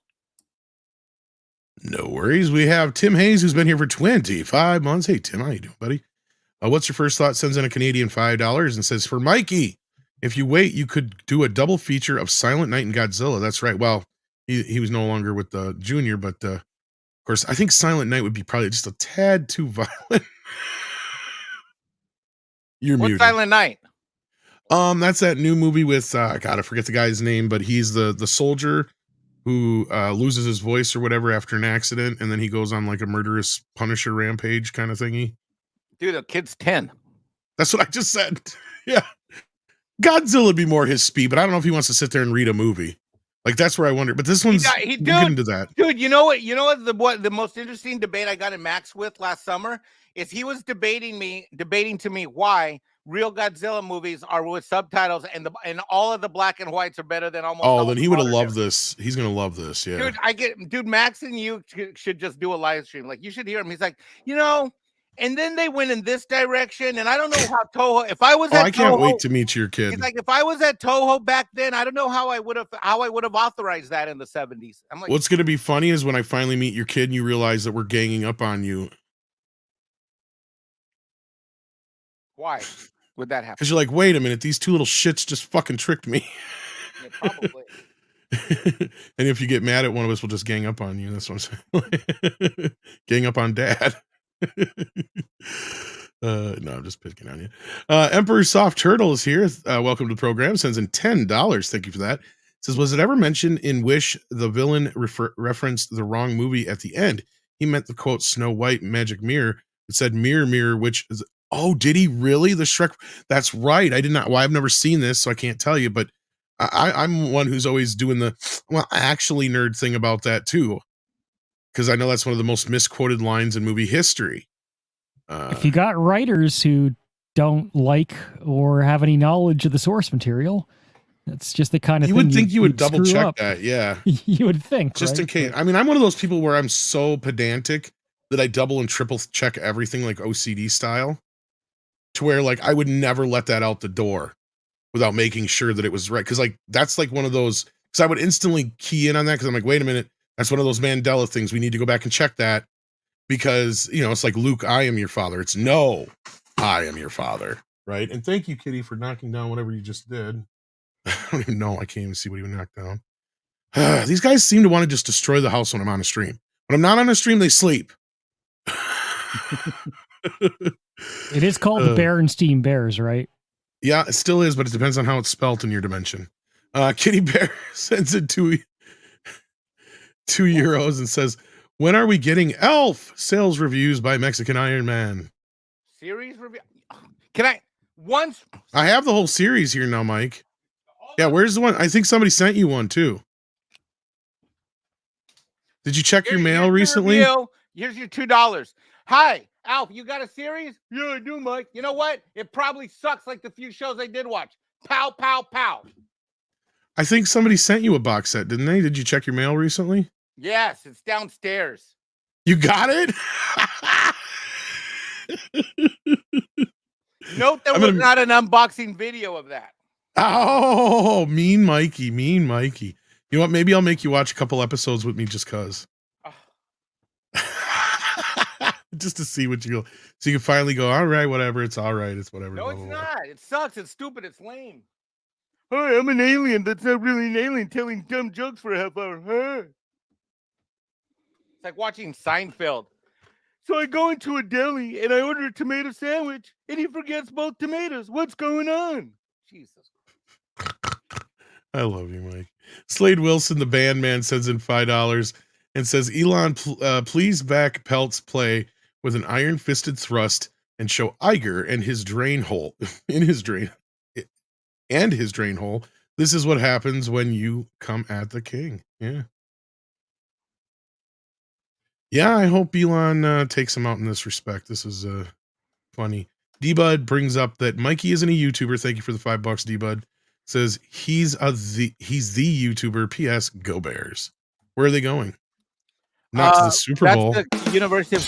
No worries. We have Tim Hayes, who's been here for 25 months. Hey, Tim, how you doing, buddy? What's your first thought? Sends in a Canadian $5 and says, for Mikey, if you wait, you could do a double feature of Silent Night and Godzilla. That's right. Well, he was no longer with the Junior, but of course, I think Silent Night would be probably just a tad too violent. You're What's muted. Silent Night? That's that new movie with God, I forget the guy's name, but he's the soldier who loses his voice or whatever after an accident, and then he goes on like a murderous Punisher rampage kind of thingy. Dude, the kid's 10. That's what I just said. Yeah. Godzilla would be more his speed, but I don't know if he wants to sit there and read a movie. Like, that's where I wonder. But this one's we'll get into that. Dude, you know what the most interesting debate I got in Max with last summer is he was debating to me why real Godzilla movies are with subtitles and all of the black and whites are better than almost. Oh, then he would have loved this. He's gonna love this. Yeah. Dude, Max and you should just do a live stream. Like, you should hear him. He's like, and then they went in this direction, and I don't know how Toho. If I was at I can't wait to meet your kid. He's like, if I was at Toho back then, I don't know how I would have authorized that in the 70s. I'm like, what's gonna be funny is when I finally meet your kid and you realize that we're ganging up on you. Why would that happen? Because you're like, wait a minute, these two little shits just fucking tricked me. Yeah, probably. And if you get mad at one of us, we'll just gang up on you. That's what I'm saying. Gang up on dad. No, I'm just picking on you. Emperor Soft Turtle is here. Welcome to the program. Sends in $10. Thank you for that. Says, was it ever mentioned in Wish the villain referenced the wrong movie at the end? He meant the quote Snow White Magic Mirror. It said mirror, mirror, which Oh, did he really? The Shrek? That's right. I did not. Well, I've never seen this, so I can't tell you. But I'm one who's always doing the actually nerd thing about that too, because I know that's one of the most misquoted lines in movie history. If you got writers who don't like or have any knowledge of the source material, that's just the kind of you thing would think you would double check up. that, yeah. You would think, just right? in case. I mean, I'm one of those people where I'm so pedantic that I double and triple check everything, like OCD style, to where like I would never let that out the door without making sure that it was right. Because like that's like one of those. Because I would instantly key in on that because I'm like, wait a minute, that's one of those Mandela things. We need to go back and check that because it's like Luke, I am your father. It's no, I am your father, right? And thank you, Kitty, for knocking down whatever you just did. I don't even know. I can't even see what he knocked down. These guys seem to want to just destroy the house when I'm on a stream. When I'm not on a stream, they sleep. It is called the Berenstein Bears, right? Yeah, it still is, but it depends on how it's spelt in your dimension. Kitty Bear sends it to €2 and says, when are we getting Elf sales reviews by Mexican Iron Man? Series review? Can I once? I have the whole series here now, Mike. Yeah, where's the one? I think somebody sent you one too. Did you check your mail recently? Here's your $2. Hi, Alf, you got a series? Yeah, I do, Mike. You know what? It probably sucks like the few shows I did watch. Pow, pow, pow. I think somebody sent you a box set, didn't they? Did you check your mail recently? Yes, it's downstairs. You got it? Note there was not an unboxing video of that. Oh, mean Mikey, mean Mikey. You know what? Maybe I'll make you watch a couple episodes with me just cause. Just to see what you go. So you can finally go, all right, whatever. It's all right. It's whatever. No, it's not. It sucks. It's stupid. It's lame. Hi, I'm an alien that's not really an alien telling dumb jokes for a half hour. Huh? It's like watching Seinfeld. So I go into a deli and I order a tomato sandwich and he forgets both tomatoes. What's going on? Jesus. I love you, Mike. Slade Wilson, the band man, sends in $5 and says, Elon, please back Pelt's play with an iron-fisted thrust and show Iger and his drain hole his drain hole. This is what happens when you come at the king. Yeah. Yeah, I hope Elon takes him out in this respect. This is funny. D-Bud brings up that Mikey isn't a YouTuber. Thank you for the $5, D-Bud. Says he's the YouTuber. P.S. Go Bears. Where are they going? Not to the Super Bowl. That's the University of.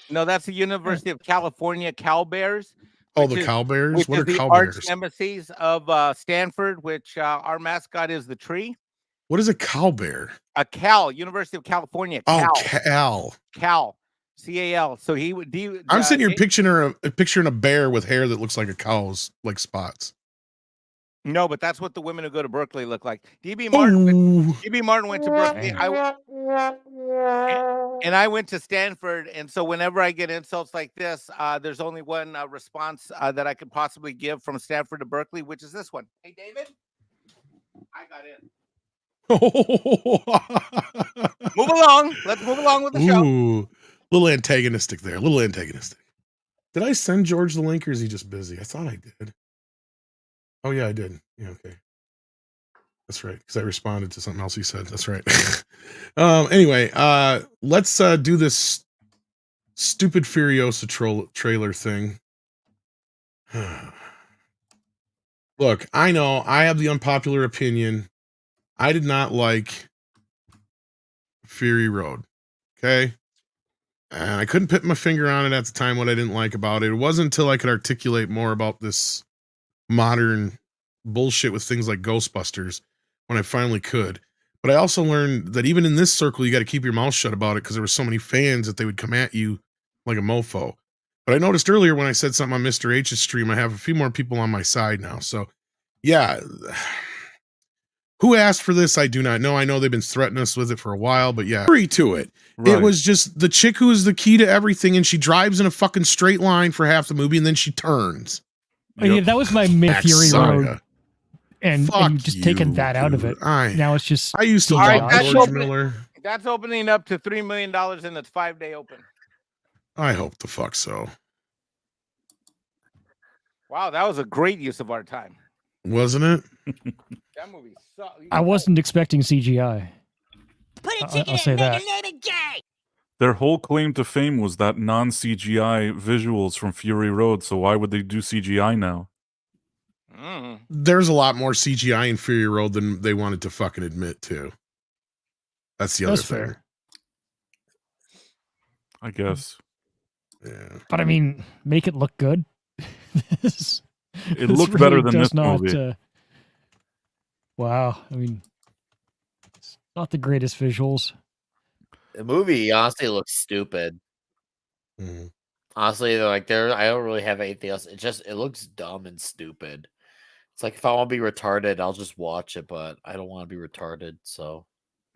That's the University of California Cal Bears. The Cal Bears. What are the Cal arch Bears? nemesis of Stanford, which our mascot is the tree. What is a Cal Bear? A Cal, University of California. Cal. Oh, Cal. Cal. C-A-L. So he would. I'm sitting here picturing a bear with hair that looks like a cow's, like spots. No, but that's what the women who go to Berkeley look like. DB Martin went to Berkeley. And I went to Stanford. And so whenever I get insults like this, there's only one response that I could possibly give from Stanford to Berkeley, which is this one. Hey, David, I got in. Move along. Let's move along with the show. Little antagonistic there. Little antagonistic. Did I send George the link or is he just busy? I thought I did. Oh, yeah, I did. Yeah, okay. That's right. Because I responded to something else he said. That's right. Anyway, let's do this stupid Furiosa trailer thing. Look, I know I have the unpopular opinion. I did not like Fury Road. Okay? And I couldn't put my finger on it at the time what I didn't like about it. It wasn't until I could articulate more about this modern bullshit with things like Ghostbusters when I finally could. But I also learned that even in this circle, you got to keep your mouth shut about it because there were so many fans that they would come at you like a mofo. But I noticed earlier when I said something on Mr. H's stream, I have a few more people on my side now. So, yeah. Who asked for this? I do not know. I know they've been threatening us with it for a while, but yeah. Free to it. Right. It was just the chick who is the key to everything, and she drives in a fucking straight line for half the movie, and then she turns. Yeah, that was my Mid-Fury Road. And you just taken that out of it. Now it's just. I used to love George Miller. That's opening up to $3 million in its 5-day open. I hope the fuck so. Wow, that was a great use of our time. Wasn't it? That movie sucked. I wasn't expecting CGI. Put a I'll ticket say in, make that. a name gay. Their whole claim to fame was that non-CGI visuals from Fury Road, so why would they do CGI now? There's a lot more CGI in Fury Road than they wanted to fucking admit to. That's the other That's thing. fair. I guess. Yeah. But I mean, make it look good. It looked better than this movie. Wow. I mean, it's not the greatest visuals. The movie honestly looks stupid. Mhm. Honestly, like I don't really have anything else. It looks dumb and stupid. It's like if I want to be retarded, I'll just watch it, but I don't want to be retarded. So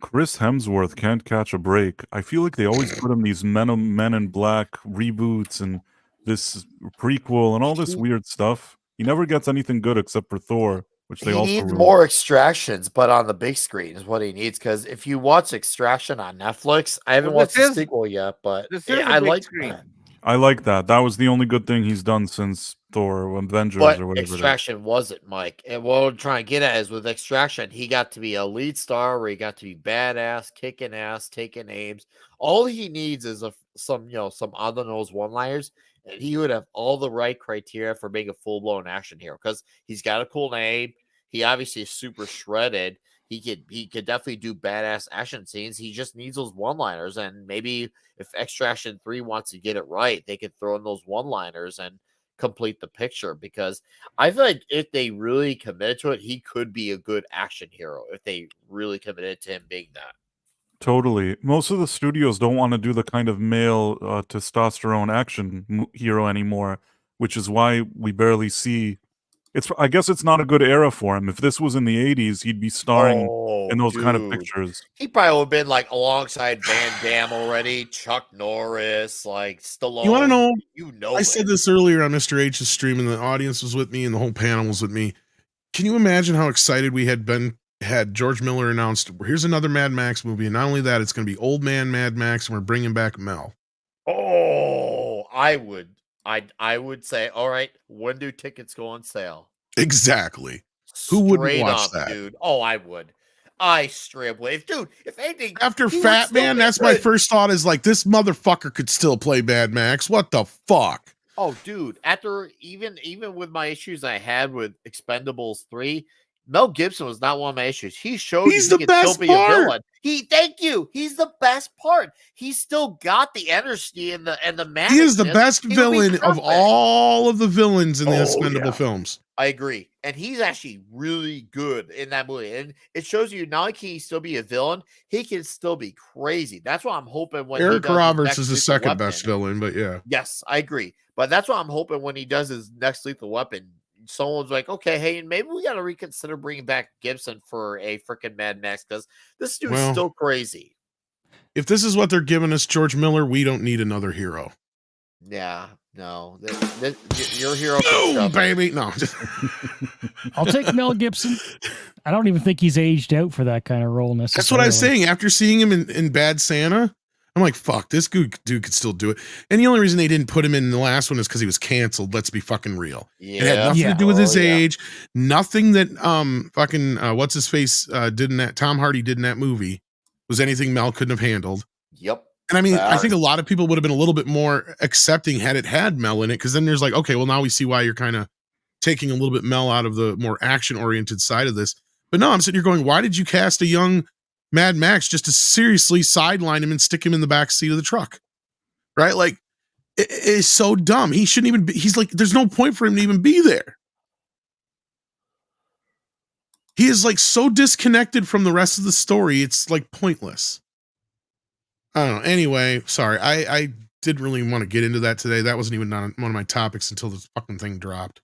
Chris Hemsworth can't catch a break. I feel like they always put him these Men in Black reboots and this prequel and all this weird stuff. He never gets anything good except for Thor, which they he also needs ruined. more extractions, but on the big screen is what he needs. Because if you watch Extraction on Netflix, I haven't watched the sequel yet, but I like screen. I like that. That was the only good thing he's done since Thor or Avengers But or whatever it is. Extraction wasn't, Mike. And what I'm trying to get at is with Extraction, he got to be a lead star where he got to be badass, kicking ass, taking names. All he needs is some on the nose one-liners, and he would have all the right criteria for being a full-blown action hero because he's got a cool name. He obviously is super shredded. He could definitely do badass action scenes. He just needs those one-liners, and maybe if Extraction 3 wants to get it right, they could throw in those one-liners and complete the picture, because I feel like if they really committed to it, he could be a good action hero if they really committed to him being that. Totally. Most of the studios don't want to do the kind of male testosterone action hero anymore, which is why we barely see. I guess it's not a good era for him. If this was in the 80s, he'd be starring in those kind of pictures. He probably would have been like alongside Van Damme already, Chuck Norris, like Stallone. You want to know? I that. said this earlier on Mr. H's stream, and the audience was with me, and the whole panel was with me. Can you imagine how excited we had George Miller announced, here's another Mad Max movie, and not only that, it's going to be old man Mad Max, and we're bringing back Mel. Oh, I would say, all right, when do tickets go on sale? Exactly. Who wouldn't watch that, dude? Oh, I would. I straight away, dude. If anything, after Fat Man, that's my first thought. Is like, this motherfucker could still play Mad Max. What the fuck? Oh, dude. After even with my issues I had with Expendables 3, Mel Gibson was not one of my issues. He showed he's he the could best still be part. a villain. Thank you. He's the best part. He's still got the energy and the man. He is the best villain of all of the villains in the Expendable films. I agree. And he's actually really good in that movie. And it shows you not only can he still be a villain, he can still be crazy. That's what I'm hoping when Eric Roberts is the second best villain, but yeah. Yes, I agree. But that's what I'm hoping when he does his next Lethal Weapon. Someone's like, okay, hey, maybe we got to reconsider bringing back Gibson for a freaking Mad Max, because this dude's still crazy. If this is what they're giving us, George Miller, we don't need another hero. Yeah, no. Your hero. No, baby. No. I'll take Mel Gibson. I don't even think he's aged out for that kind of role necessarily. That's what I was saying. After seeing him in Bad Santa, I'm like, fuck, this dude could still do it. And the only reason they didn't put him in the last one is because he was canceled. Let's be fucking real. Yeah. It had nothing to do with his age. Nothing that what's his face did in that, Tom Hardy did in that movie was anything Mel couldn't have handled. Yep. And I mean, I think a lot of people would have been a little bit more accepting had it had Mel in it, because then there's like, okay, well, now we see why you're kind of taking a little bit Mel out of the more action-oriented side of this. But no, I'm sitting here going, why did you cast a young Mad Max just to seriously sideline him and stick him in the back seat of the truck? Right? Like, it is so dumb. He shouldn't even be, he's like, there's no point for him to even be there. He is like so disconnected from the rest of the story, it's like pointless. I don't know. Anyway, sorry. I didn't really want to get into that today. That wasn't even one of my topics until this fucking thing dropped.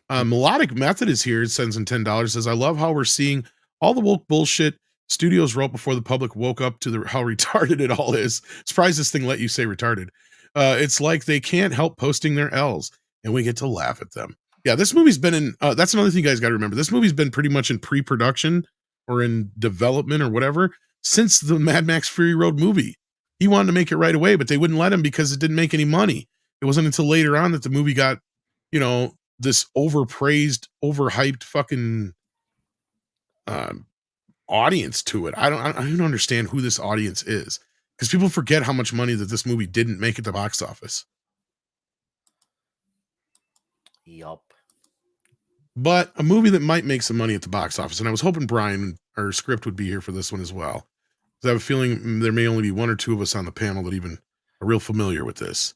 Melodic Method is here. It sends in $10. Says, I love how we're seeing all the woke bullshit studios wrote before the public woke up to how retarded it all is. Surprised this thing let you say retarded. It's like they can't help posting their L's, and we get to laugh at them. Yeah, this movie's been in, that's another thing you guys got to remember. This movie's been pretty much in pre-production or in development or whatever since the Mad Max Fury Road movie. He wanted to make it right away, but they wouldn't let him because it didn't make any money. It wasn't until later on that the movie got, this overpraised, overhyped fucking audience to it. I don't understand who this audience is, because people forget how much money that this movie didn't make at the box office. Yup. But a movie that might make some money at the box office, and I was hoping Brian, our script, would be here for this one as well. I have a feeling there may only be one or two of us on the panel that even are real familiar with this.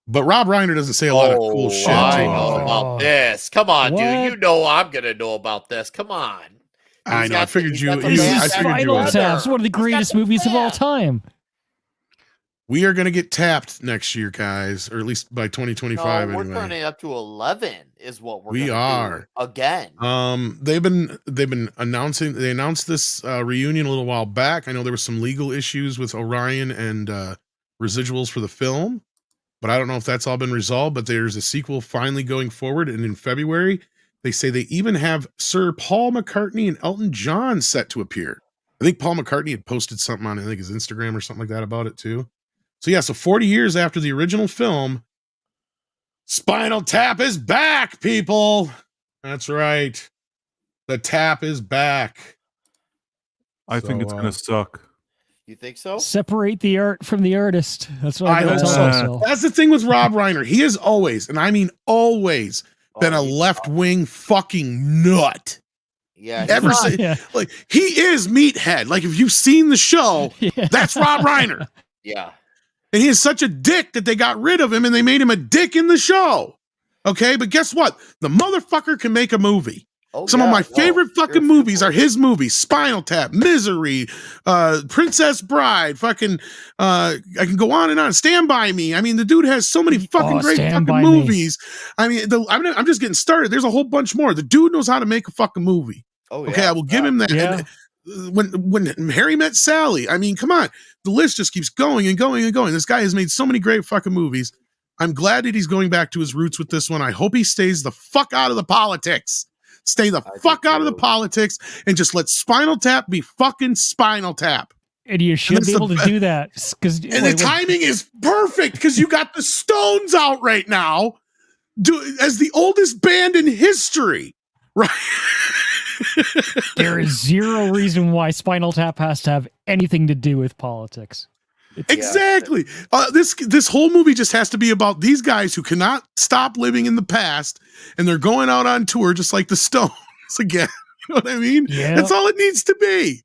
But Rob Reiner doesn't say a lot of cool shit. I know about this. Come on, What? dude. You know I'm gonna know about this. Come on. I know. I figured you. This I is figured you Final would. Tap. It's one of the greatest movies of all time. We are going to get tapped next year, guys, or at least by 2025. No, we're anyway. turning up to 11. Is what We gonna are do again. They've been announcing. They announced this reunion a little while back. I know there was some legal issues with Orion and residuals for the film, but I don't know if that's all been resolved. But there's a sequel finally going forward, and in February, they say they even have Sir Paul McCartney and Elton John set to appear. I think Paul McCartney had posted something on, I think, his Instagram or something like that about it too. So yeah, so 40 years after the original film, Spinal Tap is back, people. That's right. The tap is back. I think it's gonna suck. You think so? Separate the art from the artist. That's what I I'm hope tell so. myself. That's the thing with Rob Reiner. He has always, and I mean always, been a left-wing fucking nut. Yeah. Ever since, like, he is Meathead. Like, if you've seen the show, that's Rob Reiner. Yeah. And he is such a dick that they got rid of him and they made him a dick in the show. Okay, but guess what? The motherfucker can make a movie. Some of my favorite fucking movies are his movies: Spinal Tap, Misery, Princess Bride, fucking I can go on and on. Stand By Me. I mean, the dude has so many fucking great fucking movies. I mean, I'm just getting started. There's a whole bunch more. The dude knows how to make a fucking movie. Okay, I will give him that. Yeah. And when Harry Met Sally, I mean, come on. The list just keeps going and going and going. This guy has made so many great fucking movies. I'm glad that he's going back to his roots with this one. I hope he stays the fuck out of the politics. Stay the fuck out of the politics and just let Spinal Tap be fucking Spinal Tap. And you should be able to do that. And the timing is perfect because you got the Stones out right now as the oldest band in history. Right. There is zero reason why Spinal Tap has to have anything to do with politics. Exactly. This whole movie just has to be about these guys who cannot stop living in the past, and they're going out on tour just like the Stones again. You know what I mean? Yeah. That's all it needs to be.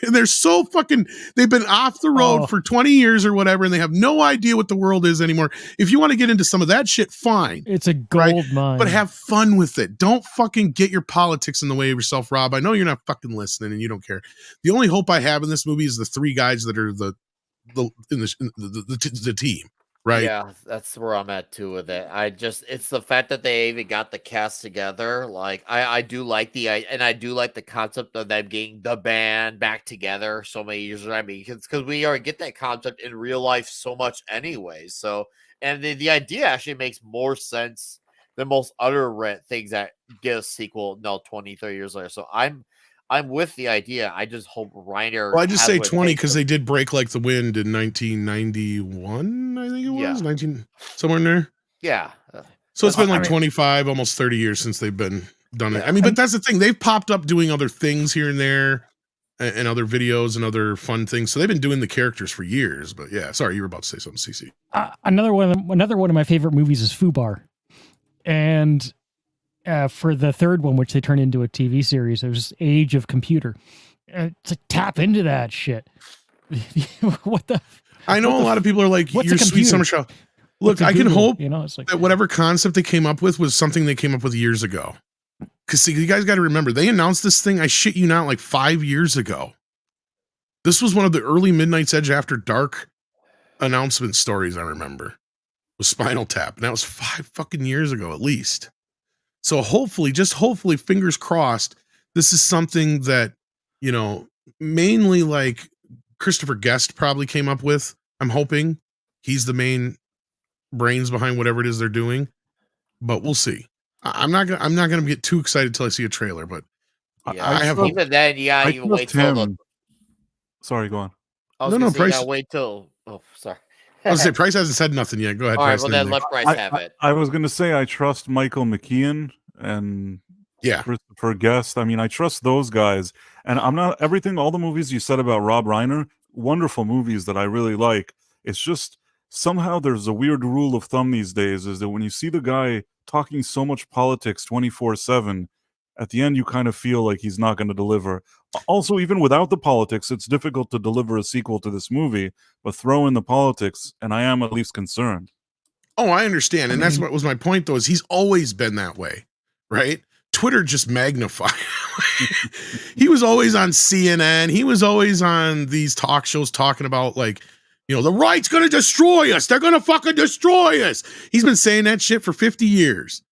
And they're so fucking, they've been off the road for 20 years or whatever, and they have no idea what the world is anymore. If you want to get into some of that shit, fine. It's a gold mine. But have fun with it. Don't fucking get your politics in the way of yourself, Rob. I know you're not fucking listening and you don't care. The only hope I have in this movie is the three guys that are the team, right? Yeah, that's where I'm at too with it. It's the fact that they even got the cast together. Like, I do like I do like the concept of them getting the band back together so many years. I mean, because we already get that concept in real life so much anyway. So, and the idea actually makes more sense than most other things that get a sequel 20, 30 years later. So I'm with the idea. I just hope Reiner. Well, I just say 20 because they did Break Like the Wind in 1991, I think it was. 19 somewhere in there. Yeah. So it's been like 25, almost 30 years since they've been done it. I mean, but that's the thing. They've popped up doing other things here and there and other videos and other fun things. So they've been doing the characters for years. But yeah, sorry, you were about to say something, CC. Another one of my favorite movies is Fubar. And for the third one, which they turned into a TV series, there's Age of Computer. It's like, tap into that shit. What the? I know a lot of people are like, your Sweet Summer Show. Look, I can hope it's like, that whatever concept they came up with was something they came up with years ago. Because see, you guys got to remember, they announced this thing, I shit you not, like 5 years ago. This was one of the early Midnight's Edge After Dark announcement stories I remember. Was Spinal Tap. And that was 5 fucking years ago at least. So hopefully, just hopefully, fingers crossed, this is something that, you know, mainly like Christopher Guest probably came up with. I'm hoping he's the main brains behind whatever it is they're doing, but we'll see. I'm not gonna get too excited till I see a trailer, but I have hope. Even then, you wait till Sorry, go on. I was No, gonna say, Bryce. you gotta wait till. Oh, sorry. I was say Price hasn't said nothing yet. Go ahead, All right, Price. well and then Nick. let Bryce have it. I was going to say I trust Michael McKean and Yeah. Christopher Guest. I mean, I trust those guys. And I'm not all the movies you said about Rob Reiner, wonderful movies that I really like. It's just somehow there's a weird rule of thumb these days is that when you see the guy talking so much politics 24/7, at the end you kind of feel like he's not going to deliver. Also, even without the politics, it's difficult to deliver a sequel to this movie, but throw in the politics, and I am at least concerned. Oh, I understand. And that's what was my point, though, is he's always been that way, right? Twitter just magnified. He was always on CNN. He was always on these talk shows talking about, like, the right's going to destroy us. They're going to fucking destroy us. He's been saying that shit for 50 years.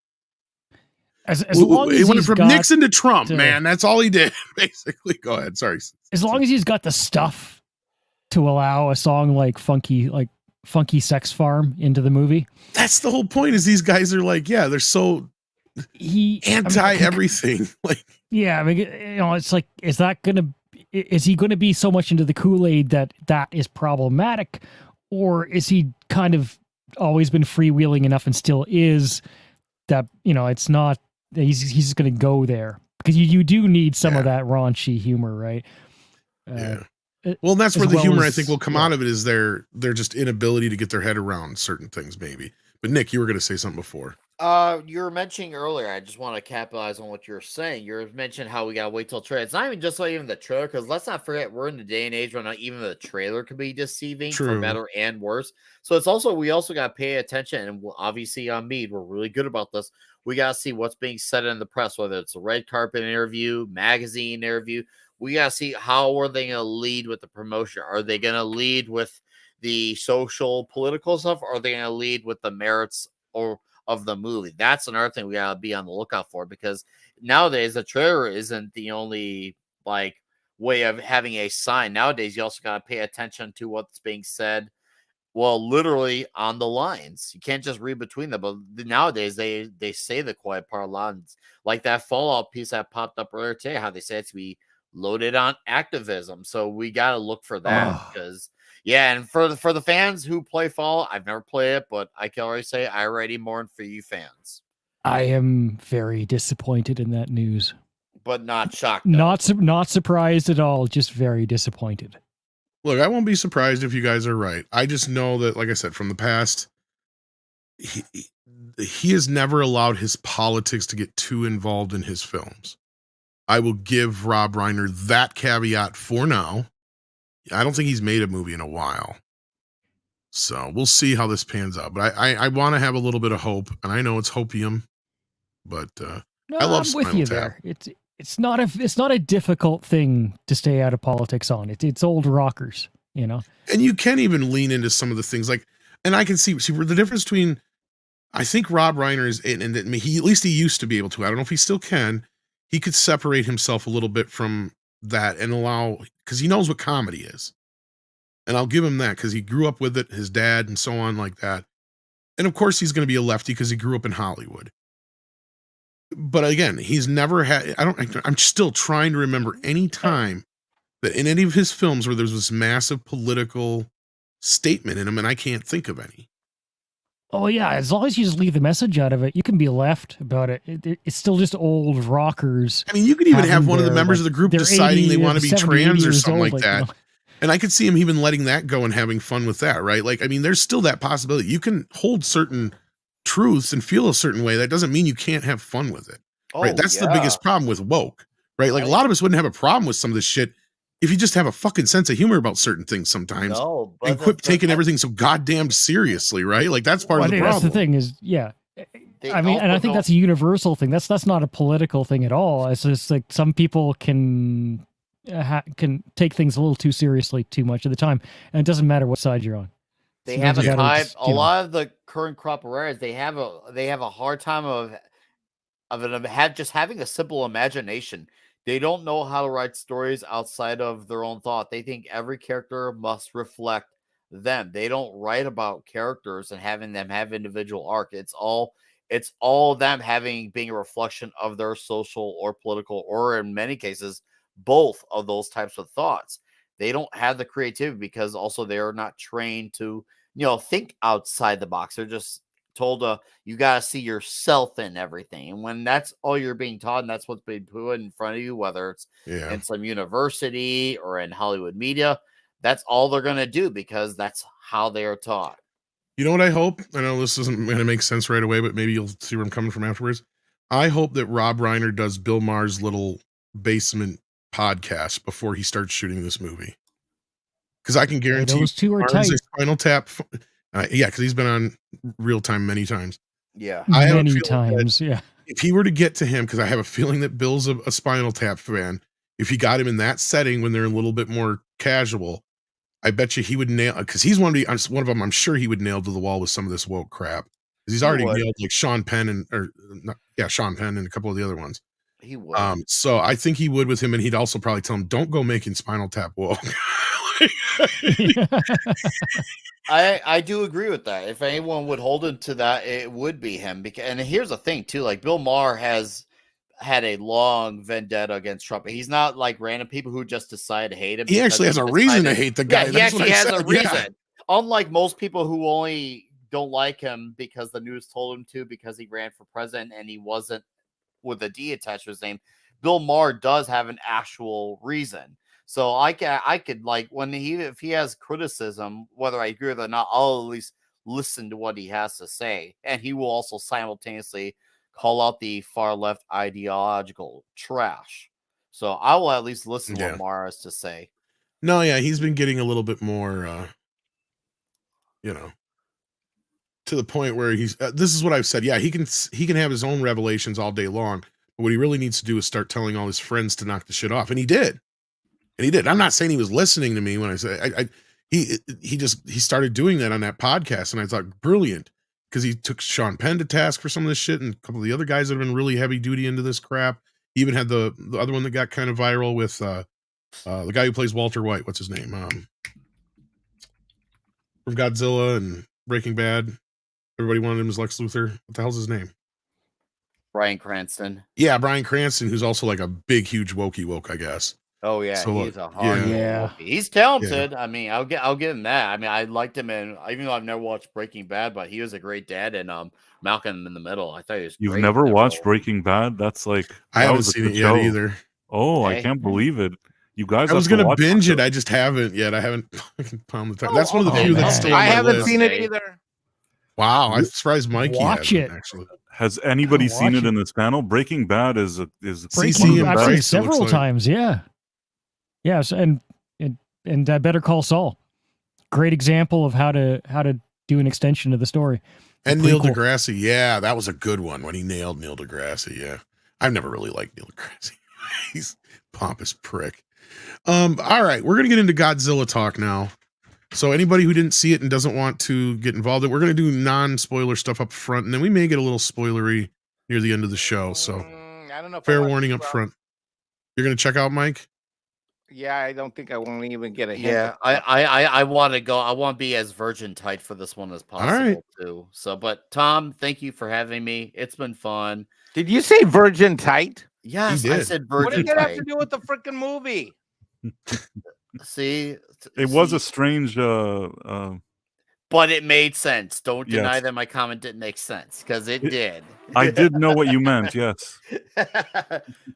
As long as it went he's from got Nixon to Trump, man. That's all he did, basically. Go ahead. Sorry. As long as he's got the stuff to allow a song like Funky Sex Farm into the movie. That's the whole point, is these guys are like, yeah, they're so anti everything. Like, yeah, I mean, it's like, is he going to be so much into the Kool-Aid that is problematic, or is he kind of always been freewheeling enough and still is that, it's not, he's going to go there, because you do need some of that raunchy humor, right? Well, that's where the humor, I think, will come out of it, is their just inability to get their head around certain things, maybe. But Nick, you were going to say something before. You were mentioning earlier, I just want to capitalize on what you're saying. You mentioned how we got to wait till trailer. It's not even just like even the trailer, because let's not forget, we're in the day and age where not even the trailer could be deceiving for better and worse. So it's also, we also got to pay attention, and obviously on MEAD, we're really good about this. We got to see what's being said in the press, whether it's a red carpet interview, magazine interview. We got to see how are they going to lead with the promotion. Are they going to lead with the social, political stuff, or are they going to lead with the merits of the movie? That's another thing we got to be on the lookout for, because nowadays the trailer isn't the only way of having a sign. Nowadays, you also got to pay attention to what's being said. Well, literally on the lines. You can't just read between them. But nowadays, they say the quiet part lines. Like that Fallout piece that popped up earlier today, how they say it's to be loaded on activism. So we got to look for that, because and for the fans who play Fallout, I've never played it, but I can already say I already mourn for you fans. I am very disappointed in that news, but not shocked. Not surprised at all. Just very disappointed. Look, I won't be surprised if you guys are right. I just know that, like I said, from the past, he has never allowed his politics to get too involved in his films. I will give Rob Reiner that caveat for now. I don't think he's made a movie in a while. So we'll see how this pans out. But I want to have a little bit of hope, and I know it's hopium, but I love I'm with you Tap. there. It's not a difficult thing to stay out of politics on. It's old rockers, And you can even lean into some of the things, and I can see the difference between, I think Rob Reiner is, and at least he used to be able to. I don't know if he still can. He could separate himself a little bit from that and allow, because he knows what comedy is. And I'll give him that, because he grew up with it, his dad and so on like that. And of course he's going to be a lefty because he grew up in Hollywood. But again, he's never had, I'm still trying to remember any time that in any of his films where there's this massive political statement in them, and I can't think of any. Oh yeah, as long as you just leave the message out of it, you can be left about it. It's still just old rockers. I mean, you could even have one of the members of the group deciding they want to be trans or something like that. And I could see him even letting that go and having fun with that, right? There's still that possibility. You can hold certain truths and feel a certain way. That doesn't mean you can't have fun with it, right? That's the biggest problem with woke, right? A lot of us wouldn't have a problem with some of this shit if you just have a fucking sense of humor about certain things sometimes, and quit taking everything so goddamn seriously, right? That's part of the problem. That's the thing is, I think that's a universal thing. That's not a political thing at all. It's just some people can take things a little too seriously too much of the time, and it doesn't matter what side you're on. They have a lot of the current crop of writers. They have a hard time of just having a simple imagination. They don't know how to write stories outside of their own thought. They think every character must reflect them. They don't write about characters and having them have individual arc. It's all them being a reflection of their social or political, or in many cases, both of those types of thoughts. They don't have the creativity because also they are not trained to think outside the box. They're just told you got to see yourself in everything. And when that's all you're being taught and that's what's being put in front of you, whether it's in some university or in Hollywood media, that's all they're going to do because that's how they are taught. You know what I hope? I know this isn't going to make sense right away, but maybe you'll see where I'm coming from afterwards. I hope that Rob Reiner does Bill Maher's little basement podcast before he starts shooting this movie. Because I can guarantee those two are Maher's tight. a Spinal Tap. Because he's been on Real Time many times. Yeah. I have a Many feeling times, yeah. if he were to get to him, because I have a feeling that Bill's a Spinal Tap fan, if he got him in that setting when they're a little bit more casual, I bet you he would nail, because he's one of them. I'm sure he would nail to the wall with some of this woke crap. Because he's already nailed like Sean Penn Sean Penn and a couple of the other ones. He would. So I think he would with him, and he'd also probably tell him, "Don't go making Spinal Tap woke." I do agree with that. If anyone would hold him to that, it would be him. And here's the thing too, like Bill Maher has had a long vendetta against Trump. He's not like random people who just decide to hate him. He actually has a reason to hate the guy. Yeah, he actually has a reason. Unlike most people who only don't like him because the news told him to, because he ran for president and he wasn't with a D attached to his name, Bill Maher does have an actual reason. So I could like if he has criticism, whether I agree with it or not, I'll at least listen to what he has to say. And he will also simultaneously call out the far left ideological trash. So I will at least listen to what Maher has to say. No, yeah, he's been getting a little bit more, to the point where he's. This is what I've said. Yeah, he can have his own revelations all day long, but what he really needs to do is start telling all his friends to knock the shit off, and he did. I'm not saying he was listening to me when I say he started doing that on that podcast, and I thought brilliant, because he took Sean Penn to task for some of this shit, and a couple of the other guys that have been really heavy duty into this crap. He even had the other one that got kind of viral with the guy who plays Walter White. What's his name? From Godzilla and Breaking Bad. Everybody wanted him as Lex Luthor. What the hell's his name? Bryan Cranston. Yeah, Bryan Cranston, who's also like a big, huge woke, I guess. Oh yeah, so, he's a hard. He's talented. Yeah. I mean, I'll give him that. I mean, I liked him in, even though I've never watched Breaking Bad, but he was a great dad in Malcolm in the Middle. I thought he was. You've never watched Breaking Bad? That's like I haven't seen it yet either. Oh, I can't believe it. You guys, I was gonna binge it. I just haven't yet. I haven't found the time. That's one of the few that's still on my haven't list. seen it either. Wow, I'm surprised Mikey Watch it. Actually. Has anybody seen it in this panel? Breaking Bad is CC. I've seen it several times. Yeah. Yes, and Better Call Saul, great example of how to do an extension of the story. And Neil deGrasse, yeah, that was a good one when he nailed Neil deGrasse. Yeah, I've never really liked Neil deGrasse. He's a pompous prick. All right, we're gonna get into Godzilla talk now. So anybody who didn't see it and doesn't want to get involved, we're gonna do non-spoiler stuff up front, and then we may get a little spoilery near the end of the show. So I don't know. Fair warning up front. You're gonna check out Mike. Yeah, I don't think I won't even get a hint. Yeah, I want to go. I want to be as virgin tight for this one as possible too. So, but Tom, thank you for having me. It's been fun. Did you say virgin tight? Yes, I said virgin. What did that have to do with the freaking movie? See, it was a strange. But it made sense. Don't deny that my comment didn't make sense, because it did. I did know what you meant. Yes.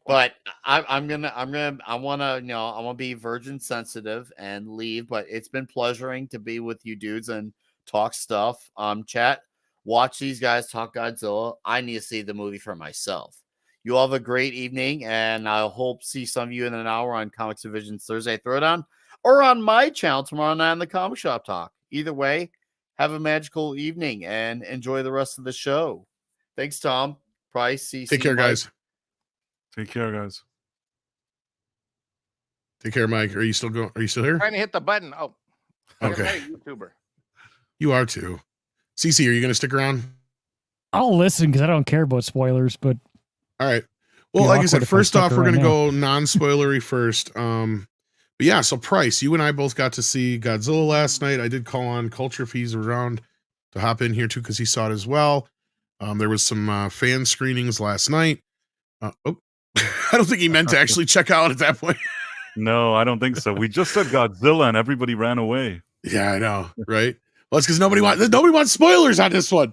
But I want to be virgin sensitive and leave. But it's been pleasuring to be with you dudes and talk stuff. Chat, watch these guys talk Godzilla. I need to see the movie for myself. You all have a great evening, and I hope see some of you in an hour on Comics Division's Thursday Throwdown, or on my channel tomorrow night on the Comic Shop Talk. Either way, have a magical evening and enjoy the rest of the show. Thanks, Tom. Price. Take care, guys. Take care, guys. Take care, Mike. Are you still going? Are you still here? Trying to hit the button. Oh, okay. YouTuber. You are too. CC, are you going to stick around? I'll listen because I don't care about spoilers. But all right. Well, like I said, first off, we're going to go non-spoilery first. But yeah, so Price, you and I both got to see Godzilla last night. I did call on Culture if he's around to hop in here too, because he saw it as well. There was some fan screenings last night. I don't think he meant to actually check out at that point. No, I don't think so. We just said Godzilla and everybody ran away. Yeah, I know, right? Well, it's because nobody wants spoilers on this one.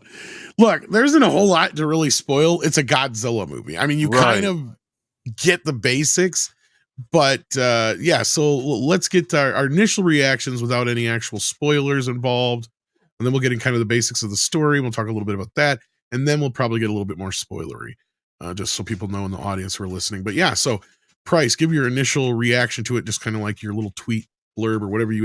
Look, there isn't a whole lot to really spoil. It's a Godzilla movie. I mean, you kind Right. of get the basics, but yeah. So let's get to our initial reactions without any actual spoilers involved, and then we'll get in kind of the basics of the story. We'll talk a little bit about that, and then we'll probably get a little bit more spoilery, just so people know in the audience who are listening. But yeah, so Price, give your initial reaction to it, just kind of like your little tweet blurb or whatever you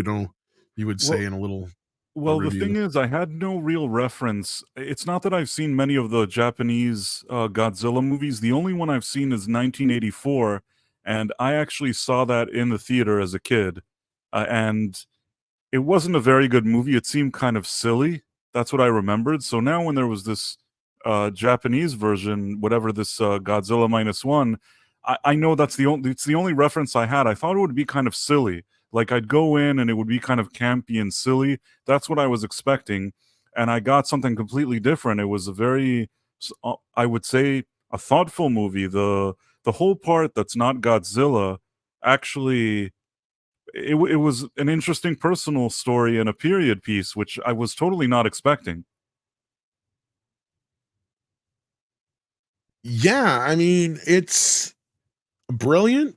would say Well, in a little Well, the review. thing is, I had no real reference. It's not that I've seen many of the Japanese Godzilla movies. The only one I've seen is 1984, and I actually saw that in the theater as a kid. And it wasn't a very good movie. It seemed kind of silly. That's what I remembered. So now, when there was this Japanese version, whatever this Godzilla minus one, I know it's the only reference I had. I thought it would be kind of silly. Like I'd go in and it would be kind of campy and silly. That's what I was expecting, and I got something completely different. It was a very, I would say, a thoughtful movie. The whole part that's not Godzilla actually it was an interesting personal story and a period piece, which I was totally not expecting. Yeah, I mean, it's brilliant.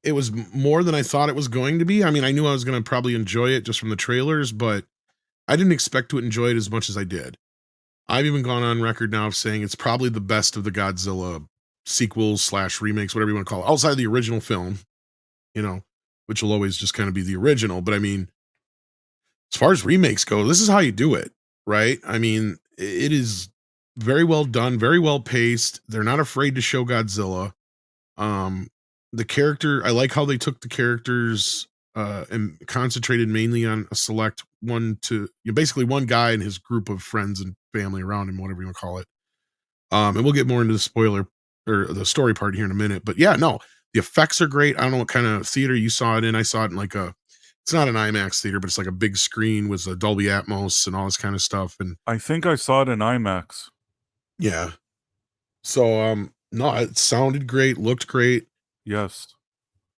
It was more than I thought it was going to be. I mean, I knew I was going to probably enjoy it just from the trailers, but I didn't expect to enjoy it as much as I did. I've even gone on record now of saying it's probably the best of the Godzilla sequels slash remakes, whatever you want to call it, outside of the original film, you know, which will always just kind of be the original. But I mean, as far as remakes go, this is how you do it, right? I mean, it is very well done, very well paced. They're not afraid to show Godzilla. Um, the character, I like how they took the characters and concentrated mainly on a select one to basically one guy and his group of friends and family around him, whatever you want to call it. And we'll get more into the spoiler or the story part here in a minute. But yeah, no, the effects are great. I don't know what kind of theater you saw it in. I saw it in like it's not an IMAX theater, but it's like a big screen with a Dolby Atmos and all this kind of stuff. And I think I saw it in IMAX. yeah, so no, it sounded great, looked great. Yes.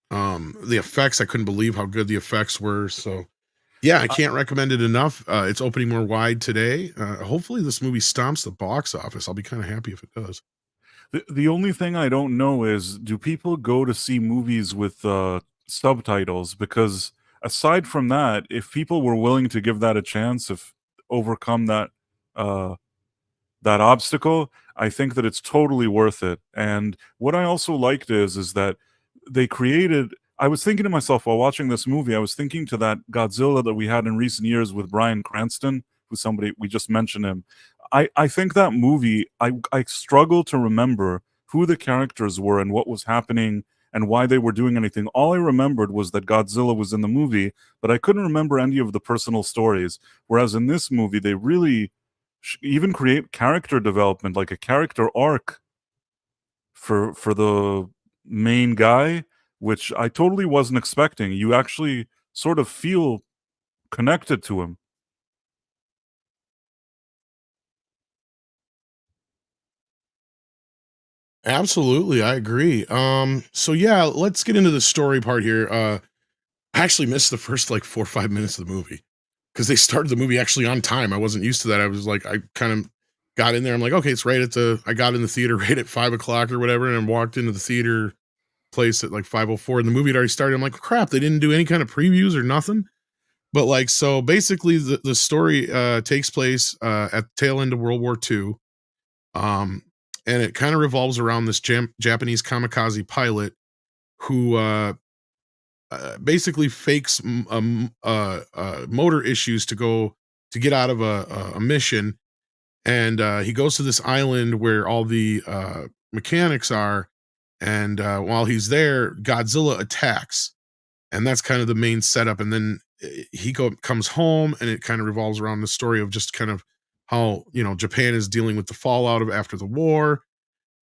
The effects, I couldn't believe how good the effects were. So yeah, I can't recommend it enough. It's opening more wide today. Hopefully this movie stomps the box office. I'll be kind of happy if it does. The only thing I don't know is, do people go to see movies with subtitles? Because aside from that, if people were willing to give that a chance, if overcome uh, that obstacle, I think that it's totally worth it. And what I also liked is that they created. I was thinking to myself while watching this movie, I was thinking to that Godzilla that we had in recent years with Bryan Cranston, who's somebody we just mentioned him. I think that movie, I struggle to remember who the characters were and what was happening and why they were doing anything. All I remembered was that Godzilla was in the movie, but I couldn't remember any of the personal stories. Whereas in this movie, they really even create character development, like a character arc for the main guy, which I totally wasn't expecting. You actually sort of feel connected to him. Absolutely, I agree. So yeah, let's get into the story part here. I actually missed the first like 4 or 5 minutes of the movie because they started the movie actually on time. I wasn't used to that. I was like, I kind of got in there. I'm like, okay, it's right at I got in the theater right at 5 o'clock or whatever, and I walked into the theater place at like 5:04, and the movie had already started. I'm like, crap, they didn't do any kind of previews or nothing. But like, so basically, the story takes place at the tail end of World War II. Um, and it kind of revolves around this Japanese kamikaze pilot who basically fakes motor issues to get out of a mission, and he goes to this island where all the mechanics are, and while he's there, Godzilla attacks, and that's kind of the main setup. And then comes home, and it kind of revolves around the story of just kind of how Japan is dealing with the fallout of after the war.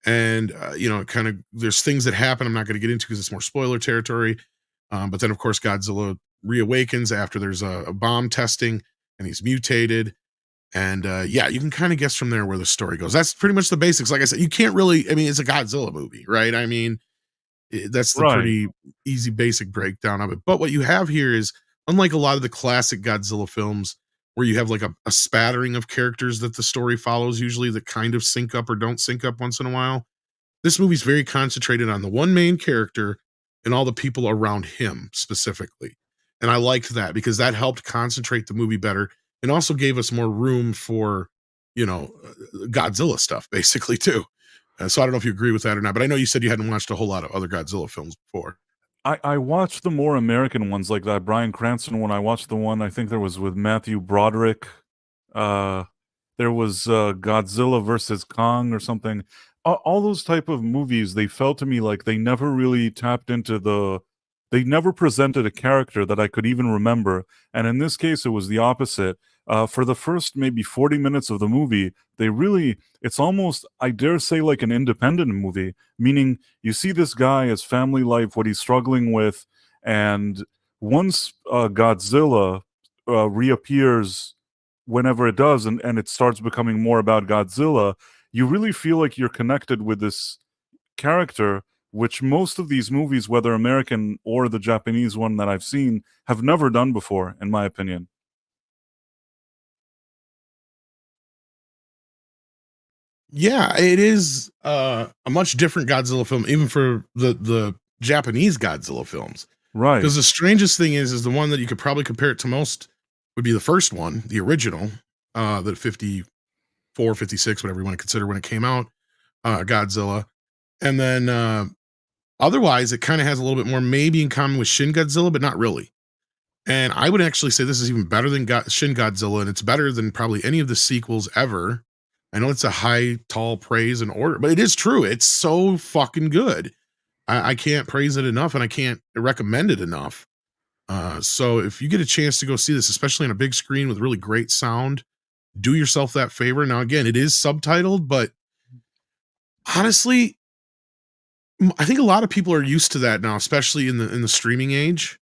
And it kind of, there's things that happen I'm not going to get into because it's more spoiler territory. But then of course Godzilla reawakens after there's a bomb testing, and he's mutated. And yeah, you can kind of guess from there where the story goes. That's pretty much the basics. Like I said, you can't really, I mean, it's a Godzilla movie, right? I mean, that's the Right. pretty easy basic breakdown of it. But what you have here is, unlike a lot of the classic Godzilla films, where you have like a spattering of characters that the story follows, usually that kind of sync up or don't sync up once in a while. This movie's very concentrated on the one main character and all the people around him specifically. And I liked that because that helped concentrate the movie better and also gave us more room for, Godzilla stuff basically too. So I don't know if you agree with that or not, but I know you said you hadn't watched a whole lot of other Godzilla films before. I watched the more American ones, like that Bryan Cranston one. I watched the one, I think there was with Matthew Broderick. There was Godzilla versus Kong or something. All those type of movies, they felt to me like they never really tapped into they never presented a character that I could even remember. And in this case, it was the opposite. For the first maybe 40 minutes of the movie, it's almost, I dare say, like an independent movie, meaning you see this guy, his family life, what he's struggling with, and once Godzilla reappears, whenever it does, and it starts becoming more about Godzilla, you really feel like you're connected with this character, which most of these movies, whether American or the Japanese one that I've seen, have never done before, in my opinion. Yeah, it is a much different Godzilla film, even for the Japanese Godzilla films. Right. Because the strangest thing is the one that you could probably compare it to most would be the first one, the original, the 54, 56, whatever you want to consider when it came out, Godzilla. And then otherwise, it kind of has a little bit more maybe in common with Shin Godzilla, but not really. And I would actually say this is even better than Shin Godzilla, and it's better than probably any of the sequels ever. I know it's a high, tall praise and order, but it is true. It's so fucking good. I can't praise it enough, and I can't recommend it enough. So if you get a chance to go see this, especially on a big screen with really great sound, do yourself that favor. Now, again, it is subtitled, but honestly, I think a lot of people are used to that now, especially in the streaming age.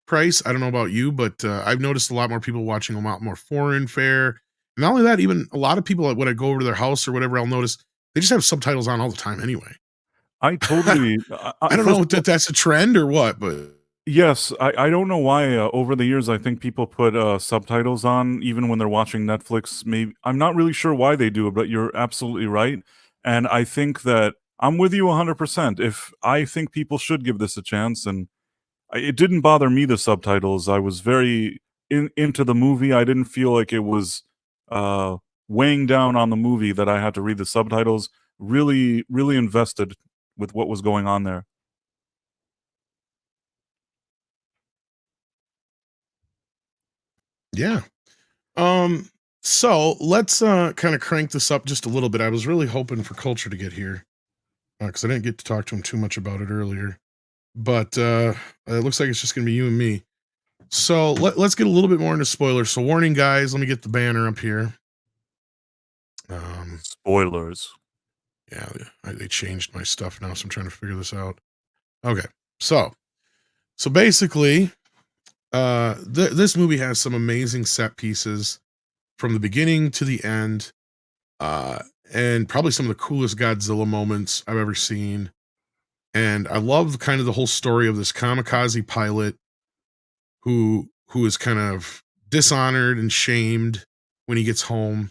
Price, I don't know about you, but I've noticed a lot more people watching a lot more foreign fare. And not only that, even a lot of people, when I go over to their house or whatever, I'll notice they just have subtitles on all the time anyway. I totally. I don't know if that's a trend or what, but yes, I don't know why. Over the years, I think people put subtitles on even when they're watching Netflix. Maybe I'm not really sure why they do it, but you're absolutely right. And I think that I'm with you 100%. If I think people should give this a chance, and it didn't bother me, the subtitles. I was very into the movie. I didn't feel like it was weighing down on the movie that I had to read the subtitles. Really, really invested with what was going on there. yeah. So let's kind of crank this up just a little bit. I was really hoping for Culture to get here because I didn't get to talk to him too much about it earlier. But it looks like it's just gonna be you and me. So let's get a little bit more into spoilers. So warning, guys, let me get the banner up here. Spoilers. Yeah, they changed my stuff now, so I'm trying to figure this out. Okay, so basically, this movie has some amazing set pieces from the beginning to the end, and probably some of the coolest Godzilla moments I've ever seen. And I love kind of the whole story of this kamikaze pilot who is kind of dishonored and shamed when he gets home,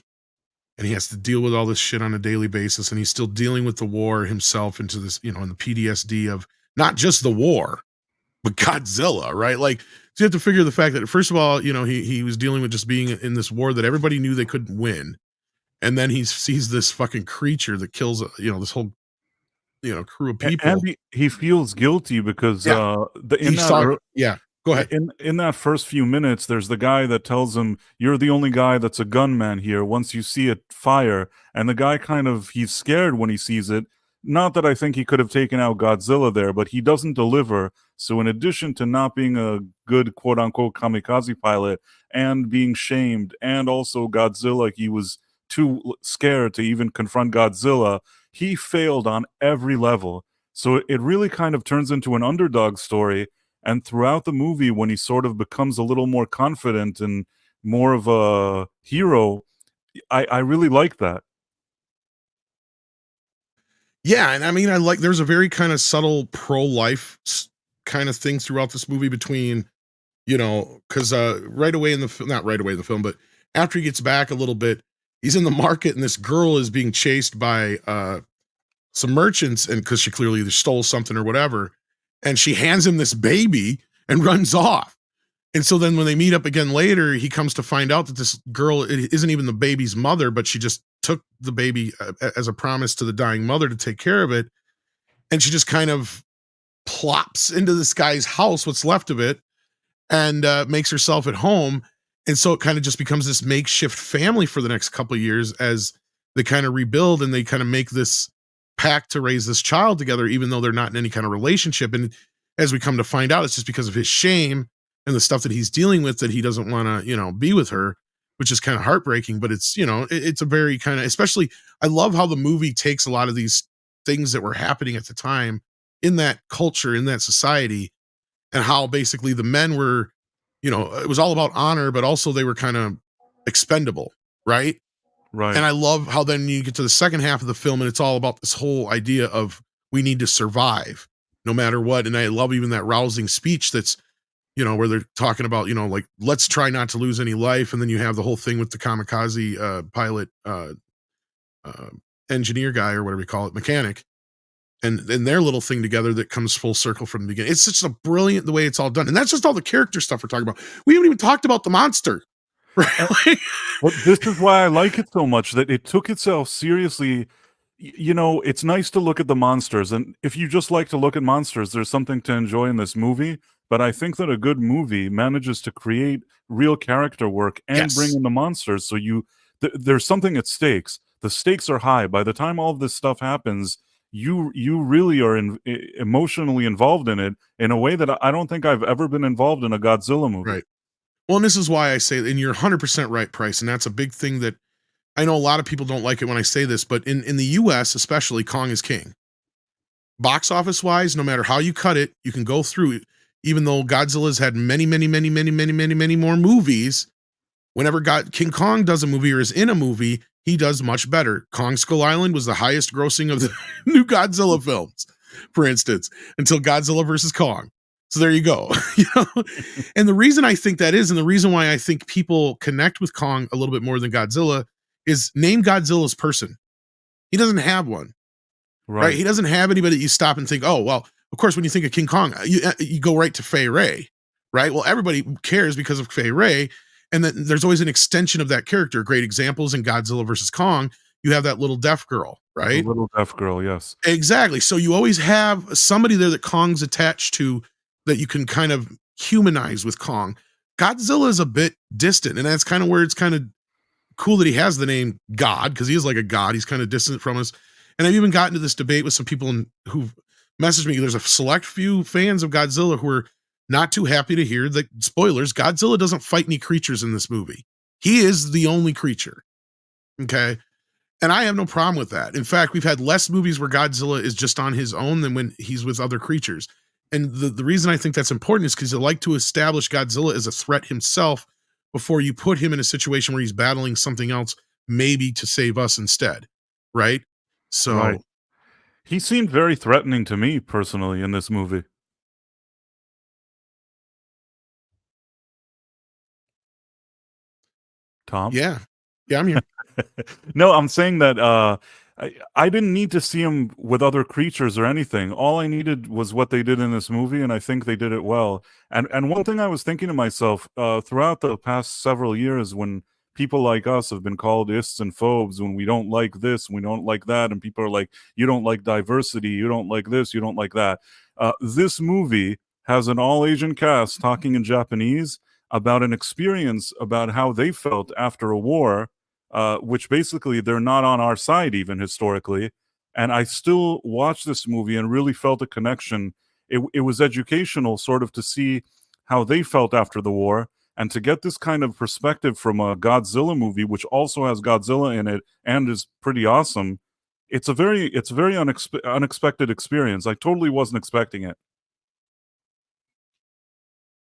and he has to deal with all this shit on a daily basis, and he's still dealing with the war himself into this, and the PTSD of not just the war, but Godzilla, right? Like, so you have to figure the fact that, first of all, he was dealing with just being in this war that everybody knew they couldn't win. And then he sees this fucking creature that kills, this whole, crew of people. And he feels guilty because Yeah. Yeah. Go ahead. In that first few minutes, there's the guy that tells him, "You're the only guy that's a gunman here. Once you see it fire," and the guy he's scared when he sees it. Not that I think he could have taken out Godzilla there, but he doesn't deliver. So in addition to not being a good quote unquote kamikaze pilot and being shamed, and also Godzilla, he was too scared to even confront Godzilla. He failed on every level. So it really kind of turns into an underdog story. And throughout the movie, when he sort of becomes a little more confident and more of a hero, I really like that. Yeah, and I mean, there's a very kind of subtle pro-life kind of thing throughout this movie between, because right away in the film, not right away in the film, but after he gets back a little bit, he's in the market and this girl is being chased by some merchants, and because she clearly either stole something or whatever, and she hands him this baby and runs off. And so then when they meet up again later, he comes to find out that this girl isn't even the baby's mother, but she just took the baby as a promise to the dying mother to take care of it. And she just kind of plops into this guy's house, what's left of it, and makes herself at home. And so it kind of just becomes this makeshift family for the next couple of years as they kind of rebuild and they kind of make this pact to raise this child together, even though they're not in any kind of relationship. And as we come to find out, it's just because of his shame and the stuff that he's dealing with that he doesn't want to, be with her, which is kind of heartbreaking. But it's, it's a very kind of, especially, I love how the movie takes a lot of these things that were happening at the time in that culture, in that society, and how basically the men were, it was all about honor, but also they were kind of expendable, right? Right. And I love how then you get to the second half of the film and it's all about this whole idea of we need to survive no matter what. And I love even that rousing speech that's, where they're talking about, like, let's try not to lose any life. And then you have the whole thing with the kamikaze pilot, engineer guy or whatever you call it, mechanic, and their little thing together that comes full circle from the beginning. It's such a brilliant the way it's all done. And that's just all the character stuff we're talking about. We haven't even talked about the monster. Right? But this is why I like it so much, that it took itself seriously. It's nice to look at the monsters, and if you just like to look at monsters, there's something to enjoy in this movie. But I think that a good movie manages to create real character work and bring in the monsters. So there's something at stakes. The stakes are high. By the time all of this stuff happens, you really are emotionally involved in it in a way that I don't think I've ever been involved in a Godzilla movie. Right. Well, and this is why I say, and you're 100% right, Price, and that's a big thing that I know a lot of people don't like it when I say this, but in the US, especially, Kong is king. Box office wise, no matter how you cut it, you can go through, even though Godzilla's had many, many, many, many, many, many, many more movies. Whenever King Kong does a movie or is in a movie, he does much better. Kong Skull Island was the highest grossing of the new Godzilla films, for instance, until Godzilla versus Kong. So there you go. And the reason I think that is, and the reason why I think people connect with Kong a little bit more than Godzilla, is name Godzilla's person. He doesn't have one, right? He doesn't have anybody that you stop and think, oh, well, of course, when you think of King Kong, you go right to Fay Wray, right? Well, everybody cares because of Fay Wray. And then there's always an extension of that character. Great examples in Godzilla versus Kong. You have that little deaf girl, right? The little deaf girl, yes. Exactly. So you always have somebody there that Kong's attached to that you can kind of humanize with Kong. Godzilla is a bit distant, and that's kind of where it's kind of cool that he has the name God, because he is like a god. He's kind of distant from us. And I've even gotten to this debate with some people who've messaged me. There's a select few fans of Godzilla who are not too happy to hear that, spoilers, Godzilla doesn't fight any creatures in this movie. He is the only creature. Okay. And I have no problem with that. In fact, we've had less movies where Godzilla is just on his own than when he's with other creatures. And the reason I think that's important is because I like to establish Godzilla as a threat himself before you put him in a situation where he's battling something else, maybe to save us instead. Right? So right. He seemed very threatening to me personally in this movie. Tom? Yeah, I'm here. No, I'm saying that I didn't need to see him with other creatures or anything. All I needed was what they did in this movie, and I think they did it well. And one thing I was thinking to myself throughout the past several years, when people like us have been called ists and phobes, when we don't like this, we don't like that, and people are like, you don't like diversity, you don't like this, you don't like that. This movie has an all-Asian cast talking in Japanese about an experience about how they felt after a war, which basically they're not on our side even historically. And I still watched this movie and really felt a connection. It was educational sort of to see how they felt after the war, and to get this kind of perspective from a Godzilla movie, which also has Godzilla in it and is pretty awesome. It's a very unexpected experience. I totally wasn't expecting it.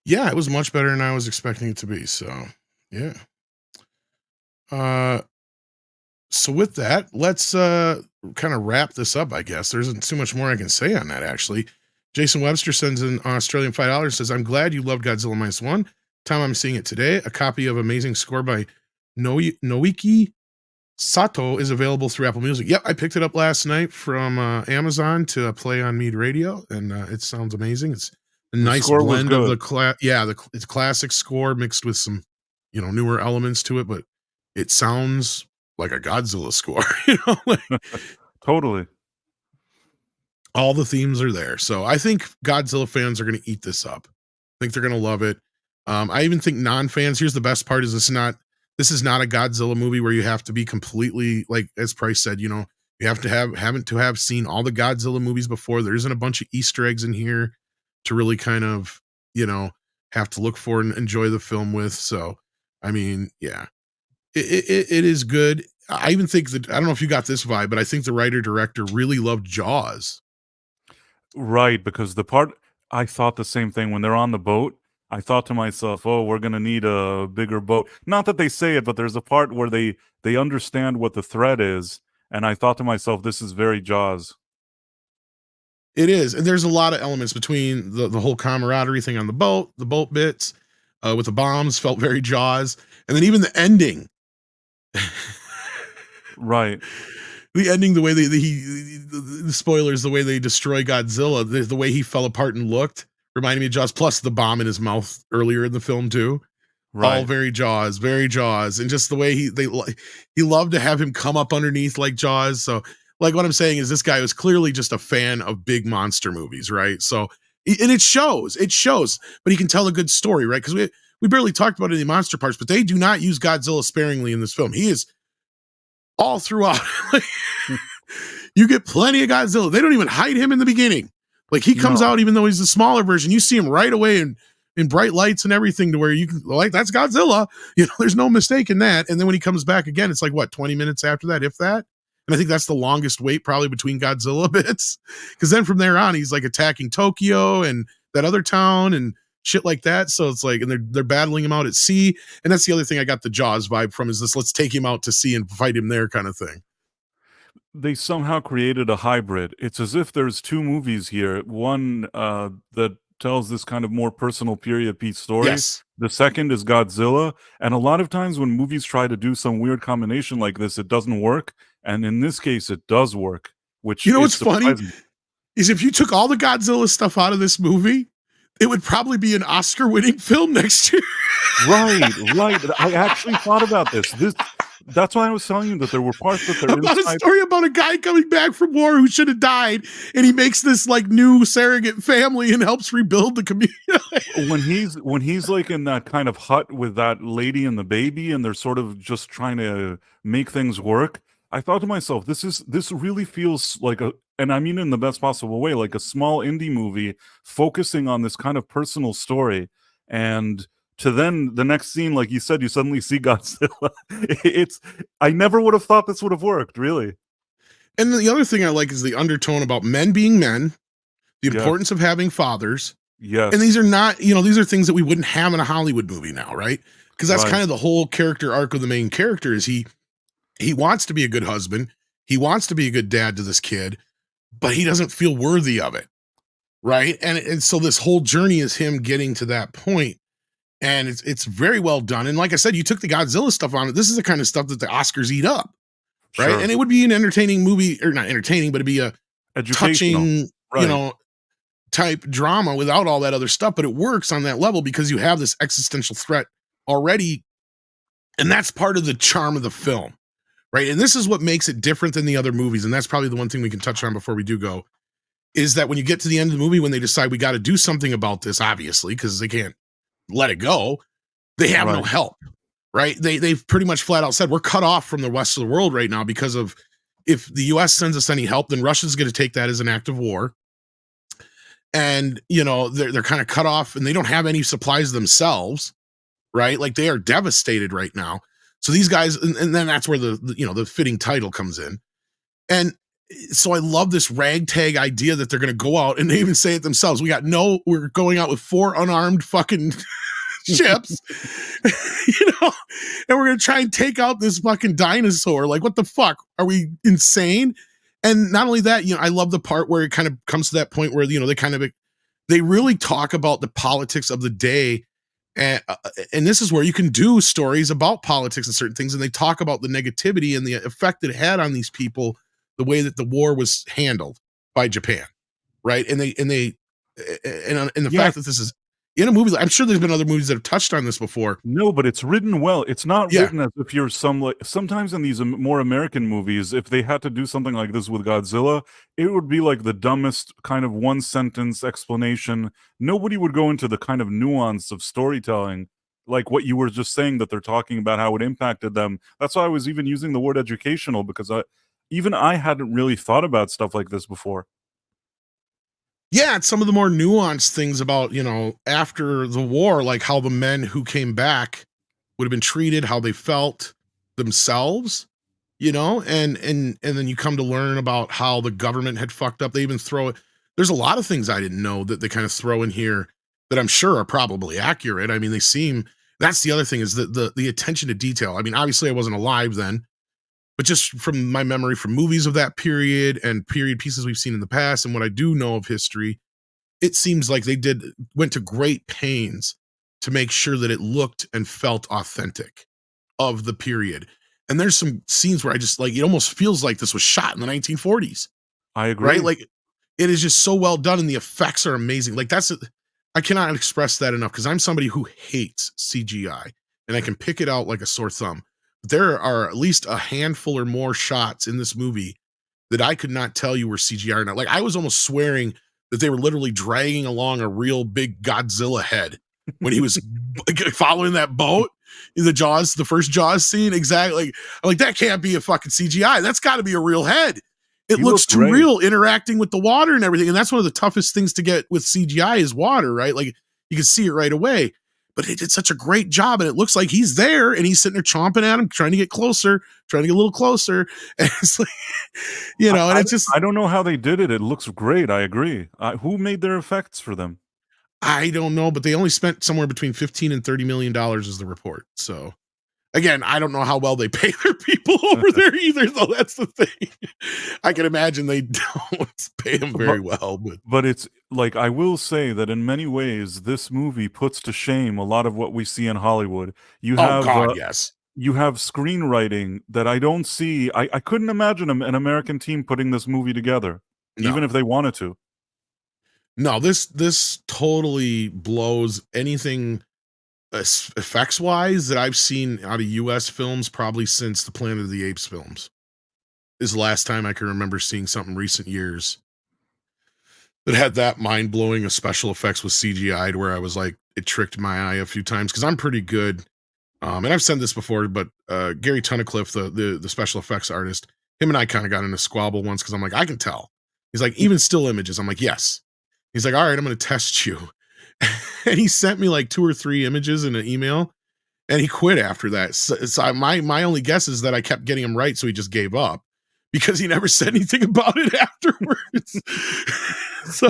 Yeah, it was much better than I was expecting it to be. So, yeah. So with that, let's kind of wrap this up, I guess. There isn't too much more I can say on that, actually. Jason Webster sends an Australian $5, says, I'm glad you loved Godzilla -1. Tom, I'm seeing it today. A copy of Amazing Score by Noiki Sato is available through Apple Music. Yep, I picked it up last night from Amazon to play on MEAD Radio, and it sounds amazing. It's a nice score was blend of good. it's classic score mixed with some, newer elements to it, but it sounds like a Godzilla score. Totally. All the themes are there. So I think Godzilla fans are going to eat this up. I think they're going to love it. I even think non-fans, here's the best part, is this is not a Godzilla movie where you have to be completely, like as Price said, you have to have seen all the Godzilla movies before. There isn't a bunch of Easter eggs in here to really kind of, have to look for and enjoy the film with. So, I mean, yeah, it is good. I even think that, I don't know if you got this vibe, but I think the writer-director really loved Jaws. Right, because I thought the same thing when they're on the boat. I thought to myself, oh, we're going to need a bigger boat. Not that they say it, but there's a part where they understand what the threat is. And I thought to myself, this is very Jaws. It is. And there's a lot of elements between the whole camaraderie thing on the boat bits with the bombs felt very Jaws. And then even the ending. Right. The ending, the way the spoilers, the way they destroy Godzilla, the way he fell apart and looked, reminded me of Jaws, plus the bomb in his mouth earlier in the film too. Right. All very Jaws. And just the way he loved to have him come up underneath like Jaws. So like what I'm saying is this guy was clearly just a fan of big monster movies, right? So, and it shows, but he can tell a good story, right? Because we barely talked about any monster parts, but they do not use Godzilla sparingly in this film. He is all throughout. You get plenty of Godzilla. They don't even hide him in the beginning. Like he comes out, even though he's the smaller version, you see him right away in bright lights and everything to where you can like, that's Godzilla. There's no mistake in that. And then when he comes back again, it's like 20 minutes after that, if that. And I think that's the longest wait probably between Godzilla bits. Because then from there on, he's like attacking Tokyo and that other town and shit like that. So it's like, and they're battling him out at sea. And that's the other thing I got the Jaws vibe from, is this, let's take him out to sea and fight him there kind of thing. They somehow created a hybrid. It's as if there's two movies here. One that tells this kind of more personal period piece story. Yes. The second is Godzilla. And a lot of times when movies try to do some weird combination like this, it doesn't work. And in this case, it does work. Which, what's funny is if you took all the Godzilla stuff out of this movie, it would probably be an Oscar-winning film next year. Right. I actually thought about this. That's why I was telling you that there were parts that there about a story about a guy coming back from war who should have died, and he makes this like new surrogate family and helps rebuild the community. when he's like in that kind of hut with that lady and the baby, and they're sort of just trying to make things work. I thought to myself, this really feels like and I mean in the best possible way, like a small indie movie focusing on this kind of personal story. And to then the next scene, like you said, you suddenly see Godzilla. I never would have thought this would have worked, really. And the other thing I like is the undertone about men being men, the importance of having fathers. Yes. And these are not, these are things that we wouldn't have in a Hollywood movie now, right? Because that's kind of the whole character arc of the main character is he wants to be a good husband. He wants to be a good dad to this kid, but he doesn't feel worthy of it. Right. And so this whole journey is him getting to that point. And it's very well done. And like I said, you took the Godzilla stuff on it. This is the kind of stuff that the Oscars eat up. Right. Sure. And it would be an entertaining movie, or not entertaining, but it'd be a touching, type drama without all that other stuff. But it works on that level because you have this existential threat already. And that's part of the charm of the film. Right. And this is what makes it different than the other movies. And that's probably the one thing we can touch on before we do go, is that when you get to the end of the movie, when they decide we got to do something about this, obviously, because they can't let it go, they have no help. Right. They've pretty much flat out said, we're cut off from the rest of the world right now because of, if the US sends us any help, then Russia's going to take that as an act of war. And, they're kind of cut off and they don't have any supplies themselves. Right. Like they are devastated right now. So these guys, and then that's where the fitting title comes in. And so I love this ragtag idea that they're going to go out, and they even say it themselves. We're going out with 4 unarmed fucking ships, and we're going to try and take out this fucking dinosaur. Like, what the fuck? Are we insane? And not only that, I love the part where it kind of comes to that point where, they really talk about the politics of the day And this is where you can do stories about politics and certain things, and they talk about the negativity and the effect it had on these people, the way that the war was handled by Japan, right? And the fact that this is in a movie. I'm sure there's been other movies that have touched on this before. No, but it's written well. It's not Yeah. written as if you're sometimes in these more American movies, if they had to do something like this with Godzilla, it would be like the dumbest kind of one sentence explanation. Nobody would go into the kind of nuance of storytelling, like what you were just saying, that they're talking about how it impacted them. That's why I was even using the word educational, because I hadn't really thought about stuff like this before. Yeah, it's some of the more nuanced things about, after the war, like how the men who came back would have been treated, how they felt themselves, and then you come to learn about how the government had fucked up. They even throw it. There's a lot of things I didn't know that they kind of throw in here that I'm sure are probably accurate. I mean, that's the other thing, is that the attention to detail. I mean, obviously I wasn't alive then, but just from my memory from movies of that period and period pieces we've seen in the past and what I do know of history, it seems like they went to great pains to make sure that it looked and felt authentic of the period. And there's some scenes where I just it almost feels like this was shot in the 1940s. I agree. Right? Like, it is just so well done, and the effects are amazing. Like, I cannot express that enough, because I'm somebody who hates CGI, and I can pick it out like a sore thumb. There are at least a handful or more shots in this movie that I could not tell you were CGI or not. Like, I was almost swearing that they were literally dragging along a real big Godzilla head when he was following that boat in the first Jaws scene. Exactly. I'm like, that can't be a fucking CGI. That's got to be a real head. It looks too real, interacting with the water and everything. And that's one of the toughest things to get with CGI is water, right? Like, you can see it right away. But it did such a great job, and it looks like he's there, and he's sitting there chomping at him, trying to get a little closer. And it's like, and it's just, I don't know how they did it. It looks great. I agree. Who made their effects for them? I don't know, but they only spent somewhere between $15 and $30 million is the report. So again, I don't know how well they pay their people over there either, though. That's the thing. I can imagine they don't pay them very well. But it's like, I will say that in many ways, this movie puts to shame a lot of what we see in Hollywood. Yes. You have screenwriting that I don't see. I couldn't imagine an American team putting this movie together, even if they wanted to. No, this totally blows anything effects wise that I've seen out of US films probably since the Planet of the Apes films. Is the last time I can remember seeing something recent years that had that mind-blowing of special effects with CGI, to where I was like, it tricked my eye a few times, because I'm pretty good. And I've said this before, but Gary Tunnicliffe, the special effects artist, him and I kind of got in a squabble once, because I'm like, I can tell. He's like, even still images. I'm like, yes. He's like, all right, I'm going to test you. And he sent me like 2 or 3 images in an email, and he quit after that. So my only guess is that I kept getting him right, so he just gave up, because he never said anything about it afterwards. So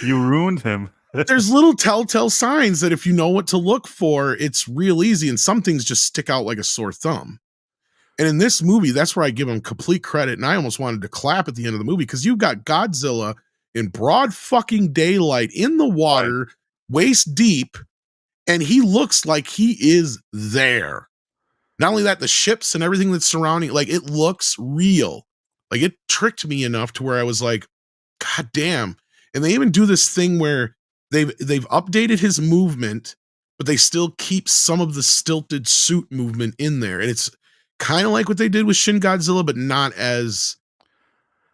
you ruined him. There's little telltale signs that if you know what to look for, it's real easy, and some things just stick out like a sore thumb. And in this movie, that's where I give him complete credit, and I almost wanted to clap at the end of the movie, because you've got Godzilla in broad fucking daylight in the water, waist deep, and he looks like he is there. Not only that, the ships and everything that's surrounding, like, it looks real. Like, it tricked me enough to where I was like, God damn. And they even do this thing where they've updated his movement, but they still keep some of the stilted suit movement in there. And it's kind of like what they did with Shin Godzilla, but not as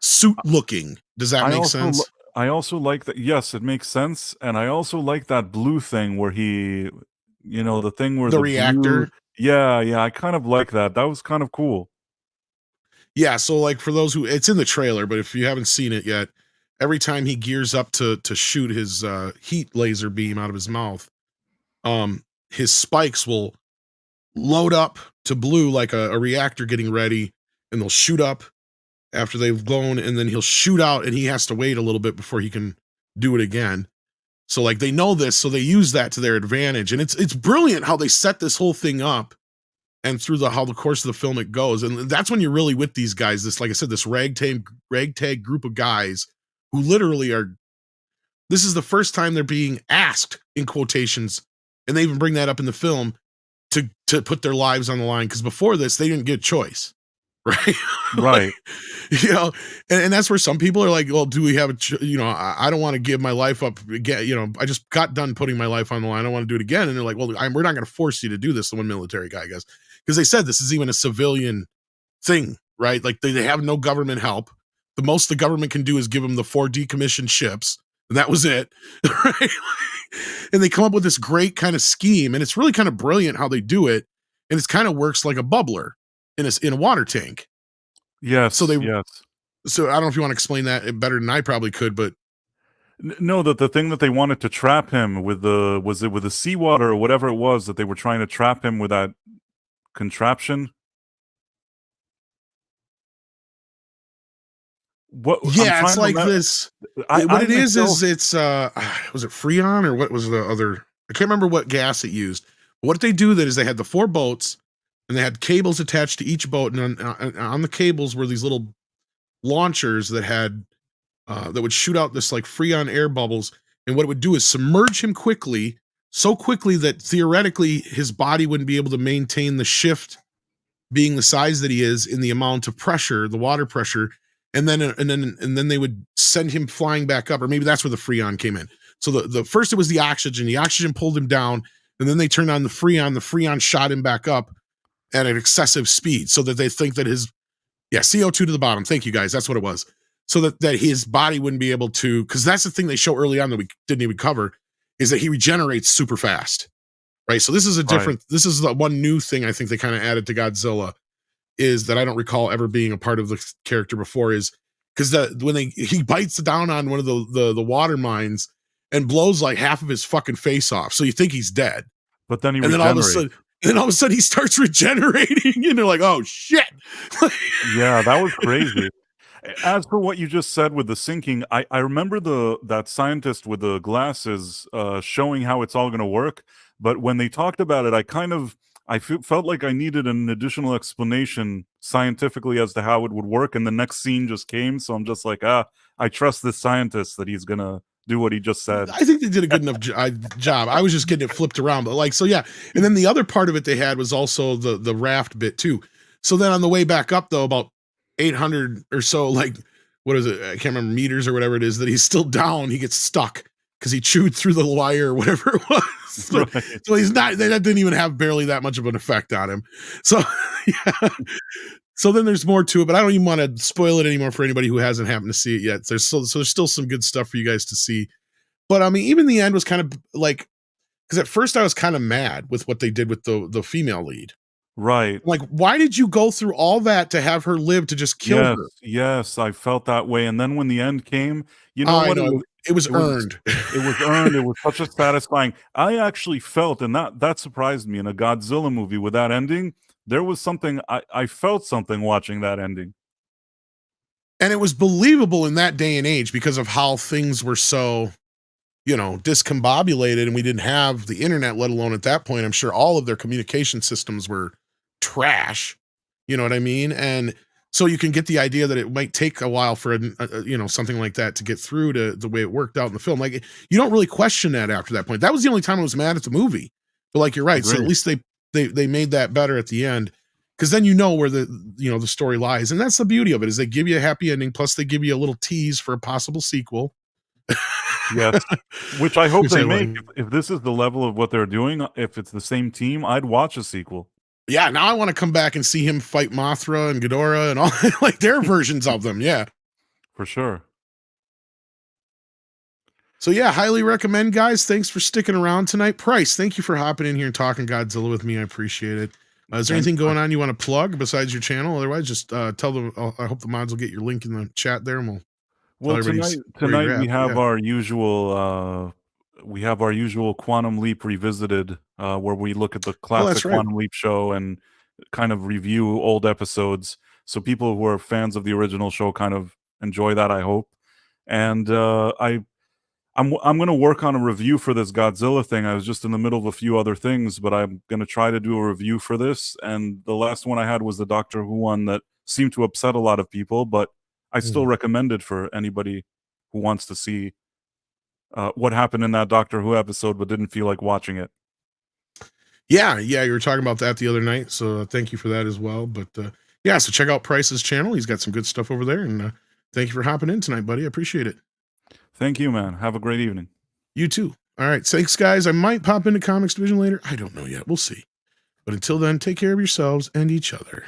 suit looking. Does that make sense? I also like that. Yes, it makes sense. And I also like that blue thing where he, the thing where the reactor. Blue, yeah. I kind of like that. That was kind of cool. Yeah. So, like, for those who, it's in the trailer, but if you haven't seen it yet, every time he gears up to shoot his heat laser beam out of his mouth, his spikes will load up to blue like a reactor getting ready, and they'll shoot up after they've blown, and then he'll shoot out, and he has to wait a little bit before he can do it again. So, like, they know this, so they use that to their advantage. And it's brilliant how they set this whole thing up, and through how the course of the film it goes. And that's when you're really with these guys. This, like I said, this ragtag group of guys who literally this is the first time they're being asked, in quotations, And they even bring that up in the film to put their lives on the line, because before this they didn't get a choice, right? Right. You know, and that's where some people are like, well, do we have I don't want to give my life up again. You know, I just got done putting my life on the line. I don't want to do it again. And they're like, well, we're not going to force you to do this. The one military guy goes, because they said this is even a civilian thing, right? Like they have no government help. The most the government can do is give them the 4 decommissioned ships, and that was it, right? And they come up with this great kind of scheme, and it's really kind of brilliant how they do it, and it kind of works like a bubbler in a water tank. Yes. So yes. So I don't know if you want to explain that better than I probably could, but No, that the thing that they wanted to trap him with was it with the seawater or whatever it was that they were trying to trap him with that contraption? What? yeah, it's like this. What it is it's was it Freon or what was the other? I can't remember what gas it used. What they do that is they had the 4 boats, and they had cables attached to each boat, and on the cables were these little launchers that had that would shoot out this like Freon air bubbles, and what it would do is submerge him quickly, so quickly that theoretically his body wouldn't be able to maintain the shift, being the size that he is, in the amount of pressure, the water pressure, and then they would send him flying back up, or maybe that's where the Freon came in. So the first it was the oxygen pulled him down, and then they turned on the Freon shot him back up at an excessive speed, so that they think that his CO2 to the bottom. Thank you guys, that's what it was. So that his body wouldn't be able to, because that's the thing they show early on that we didn't even cover, is that he regenerates super fast, right? So this is a different, this is the one new thing I think they kind of added to Godzilla, is that I don't recall ever being a part of the character before, is because when he bites down on one of the water mines and blows like half of his fucking face off, so you think he's dead, but then then all of a sudden he starts regenerating, and they're like, oh shit. Yeah, that was crazy. As for what you just said with the sinking, I remember that scientist with the glasses showing how it's all going to work, but when they talked about it, I felt like I needed an additional explanation scientifically as to how it would work, and the next scene just came, so I'm just like, I trust this scientist that he's going to do what he just said. I think they did a good enough job. I was just getting it flipped around, but like, so yeah. And then the other part of it they had was also the raft bit too. So then on the way back up though, about 800 or so, like, what is it? I can't remember, meters or whatever it is, that he's still down. He gets stuck because he chewed through the wire or whatever it was. Right. So he's not, that didn't even have barely that much of an effect on him. So yeah. So then there's more to it, but I don't even want to spoil it anymore for anybody who hasn't happened to see it yet. There's still some good stuff for you guys to see. But I mean, even the end was kind of like, because at first I was kind of mad with what they did with the female lead. Right. Like, why did you go through all that to have her live to just kill her? Yes, I felt that way. And then when the end came, you know what? It was earned. It was earned. It was such a satisfying. I actually felt, and that surprised me, in a Godzilla movie with that ending, there was something, I felt something watching that ending. And it was believable in that day and age because of how things were so, discombobulated, and we didn't have the internet, let alone at that point, I'm sure all of their communication systems were trash. You know what I mean? And so you can get the idea that it might take a while for something like that to get through to the way it worked out in the film. Like, you don't really question that after that point. That was the only time I was mad at the movie. But like, you're right. So at least they made that better at the end, because then where the story lies. And that's the beauty of it, is they give you a happy ending, plus they give you a little tease for a possible sequel. Yes, which I hope they make. If this is the level of what they're doing, if it's the same team, I'd watch a sequel. Yeah, now I want to come back and see him fight Mothra and Ghidorah and all like their versions of them. Yeah, for sure. So yeah, highly recommend, guys. Thanks for sticking around tonight. Price, thank you for hopping in here and talking Godzilla with me. I appreciate it. Is there anything going on you want to plug besides your channel? Otherwise, just tell them. I hope the mods will get your link in the chat there, and Well, tonight we have our usual Quantum Leap Revisited, where we look at the classic Quantum Leap show and kind of review old episodes. So people who are fans of the original show kind of enjoy that, I hope. And I'm going to work on a review for this Godzilla thing. I was just in the middle of a few other things, but I'm going to try to do a review for this. And the last one I had was the Doctor Who one that seemed to upset a lot of people, but I still recommend it for anybody who wants to see what happened in that Doctor Who episode but didn't feel like watching it. Yeah, you were talking about that the other night, so thank you for that as well. But yeah, so check out Price's channel. He's got some good stuff over there, and thank you for hopping in tonight, buddy. I appreciate it. Thank you, man. Have a great evening. You too. All right, thanks, guys. I might pop into Comics Division later. I don't know yet. We'll see. But until then, take care of yourselves and each other.